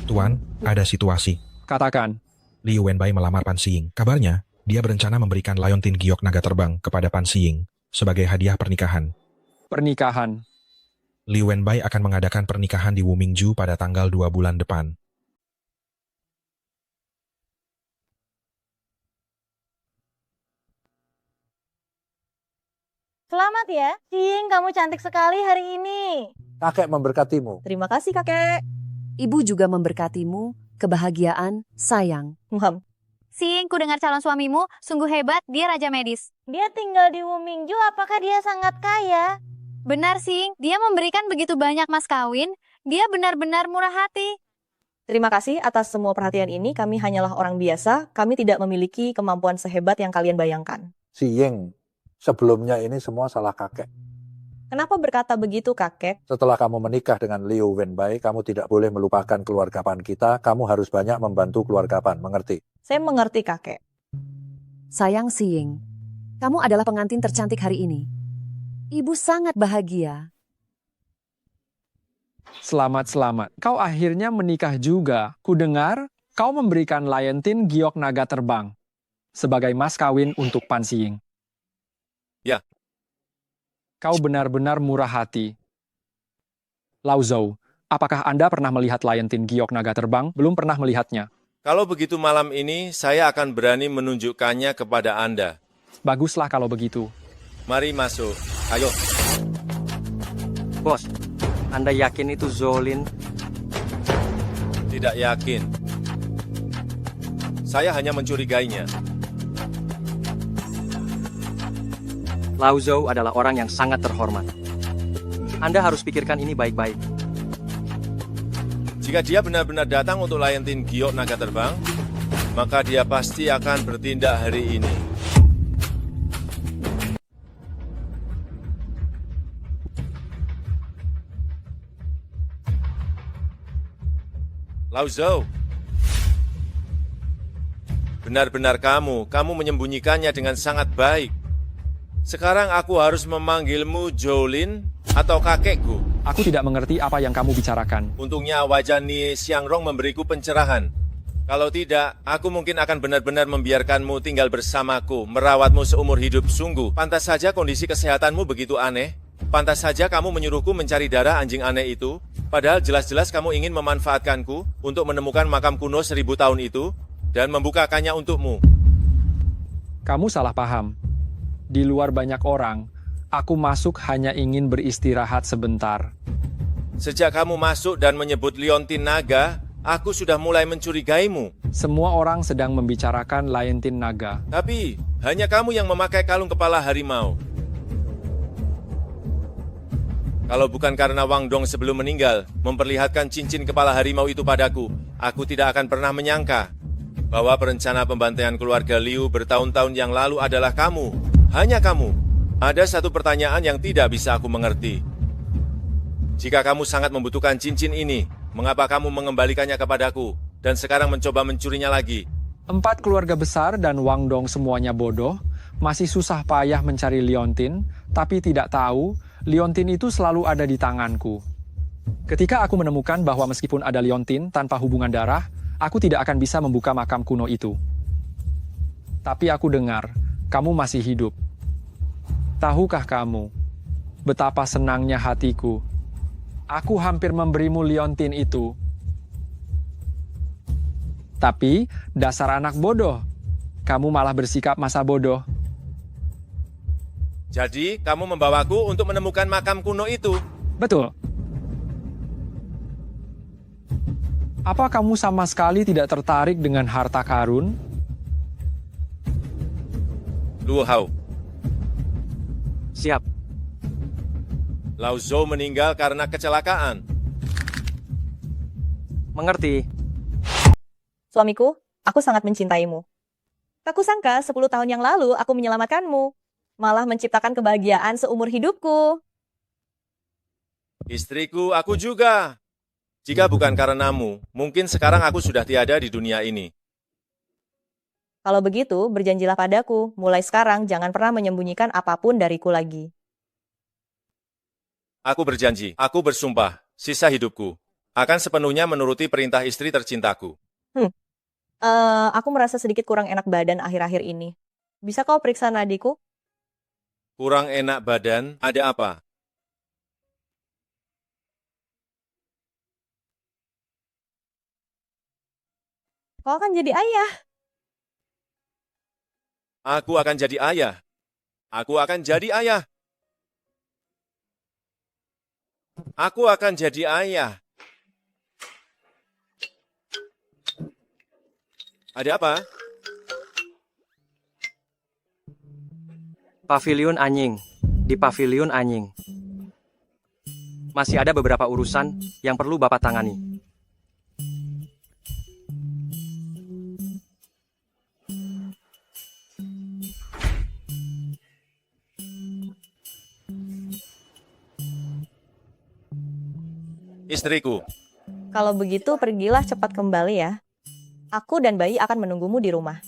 Tuan, ada situasi. Katakan. Liu Wenbai melamar Pan Xiying. Kabarnya, dia berencana memberikan Liontin Giok Naga Terbang kepada Pan Xiying sebagai hadiah pernikahan. Pernikahan. Liu Wenbai akan mengadakan pernikahan di Wumingju pada tanggal 2 bulan depan. Selamat ya, Xing, kamu cantik sekali hari ini. Kakek memberkatimu. Terima kasih, kakek. Ibu juga memberkatimu, kebahagiaan, sayang. Xing, ku dengar calon suamimu sungguh hebat, dia raja medis. Dia tinggal di Wumingju, apakah dia sangat kaya? Benar, Xing. Dia memberikan begitu banyak mas kawin. Dia benar-benar murah hati. Terima kasih atas semua perhatian ini. Kami hanyalah orang biasa. Kami tidak memiliki kemampuan sehebat yang kalian bayangkan. Xiying, sebelumnya ini semua salah kakek. Kenapa berkata begitu, kakek? Setelah kamu menikah dengan Liu Wenbai, kamu tidak boleh melupakan keluarga Pan kita. Kamu harus banyak membantu keluarga Pan, mengerti? Saya mengerti, kakek. Sayang Xiying, kamu adalah pengantin tercantik hari ini. Ibu sangat bahagia. Selamat. Kau akhirnya menikah juga. Kudengar kau memberikan Liontin Giok Naga Terbang sebagai mas kawin untuk Pan Xiying. Ya. Kau benar-benar murah hati. Lao Zhou, apakah Anda pernah melihat Liontin Giok Naga Terbang? Belum pernah melihatnya. Kalau begitu malam ini, saya akan berani menunjukkannya kepada Anda. Baguslah kalau begitu. Mari masuk. Ayo. Bos, Anda yakin itu Zolin? Tidak yakin. Saya hanya mencurigainya. Lao Zhou adalah orang yang sangat terhormat. Anda harus pikirkan ini baik-baik. Jika dia benar-benar datang untuk Liontin Giok Naga Terbang, maka dia pasti akan bertindak hari ini. Lao Zhou, benar-benar kamu menyembunyikannya dengan sangat baik. Sekarang aku harus memanggilmu Jolin atau kakekku. Aku tidak mengerti apa yang kamu bicarakan. Untungnya wajah Ni Xiangrong memberiku pencerahan. Kalau tidak, aku mungkin akan benar-benar membiarkanmu tinggal bersamaku, merawatmu seumur hidup. Sungguh, pantas saja kondisi kesehatanmu begitu aneh. Pantas saja kamu menyuruhku mencari darah anjing aneh itu. Padahal jelas-jelas kamu ingin memanfaatkanku untuk menemukan makam kuno 1000 tahun itu dan membukakannya untukmu. Kamu salah paham. Di luar banyak orang, aku masuk hanya ingin beristirahat sebentar. Sejak kamu masuk dan menyebut Liontin Naga, aku sudah mulai mencurigaimu. Semua orang sedang membicarakan Liontin Naga. Tapi, hanya kamu yang memakai kalung kepala harimau. Kalau bukan karena Wang Dong sebelum meninggal memperlihatkan cincin kepala harimau itu padaku, aku tidak akan pernah menyangka bahwa perencana pembantaian keluarga Liu bertahun-tahun yang lalu adalah kamu. Hanya kamu. Ada satu pertanyaan yang tidak bisa aku mengerti. Jika kamu sangat membutuhkan cincin ini, mengapa kamu mengembalikannya kepadaku dan sekarang mencoba mencurinya lagi? 4 keluarga besar dan Wang Dong semuanya bodoh, masih susah payah mencari Liontin, tapi tidak tahu Liontin itu selalu ada di tanganku. Ketika aku menemukan bahwa meskipun ada Liontin tanpa hubungan darah, aku tidak akan bisa membuka makam kuno itu. Tapi aku dengar, kamu masih hidup. Tahukah kamu, betapa senangnya hatiku. Aku hampir memberimu Liontin itu. Tapi, dasar anak bodoh. Kamu malah bersikap masa bodoh. Jadi, kamu membawaku untuk menemukan makam kuno itu? Betul. Apa kamu sama sekali tidak tertarik dengan harta karun? Luo Hao. Siap. Lao Zhou meninggal karena kecelakaan. Mengerti. Suamiku, aku sangat mencintaimu. Tak kusangka 10 tahun yang lalu aku menyelamatkanmu. Malah menciptakan kebahagiaan seumur hidupku. Istriku, aku juga. Jika bukan karenamu, mungkin sekarang aku sudah tiada di dunia ini. Kalau begitu, berjanjilah padaku, mulai sekarang jangan pernah menyembunyikan apapun dariku lagi. Aku berjanji, aku bersumpah, sisa hidupku akan sepenuhnya menuruti perintah istri tercintaku. Aku merasa sedikit kurang enak badan akhir-akhir ini. Bisa kau periksa nadiku? Kurang enak badan, ada apa? Kau akan jadi ayah. Aku akan jadi ayah. Aku akan jadi ayah. Aku akan jadi ayah. Ada apa? Paviliun Anying. Di Paviliun Anying. Masih ada beberapa urusan yang perlu Bapak tangani. Istriku. Kalau begitu, pergilah cepat kembali ya. Aku dan bayi akan menunggumu di rumah.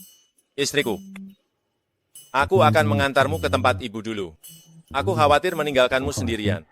Istriku. Aku akan mengantarmu ke tempat ibu dulu. Aku khawatir meninggalkanmu sendirian.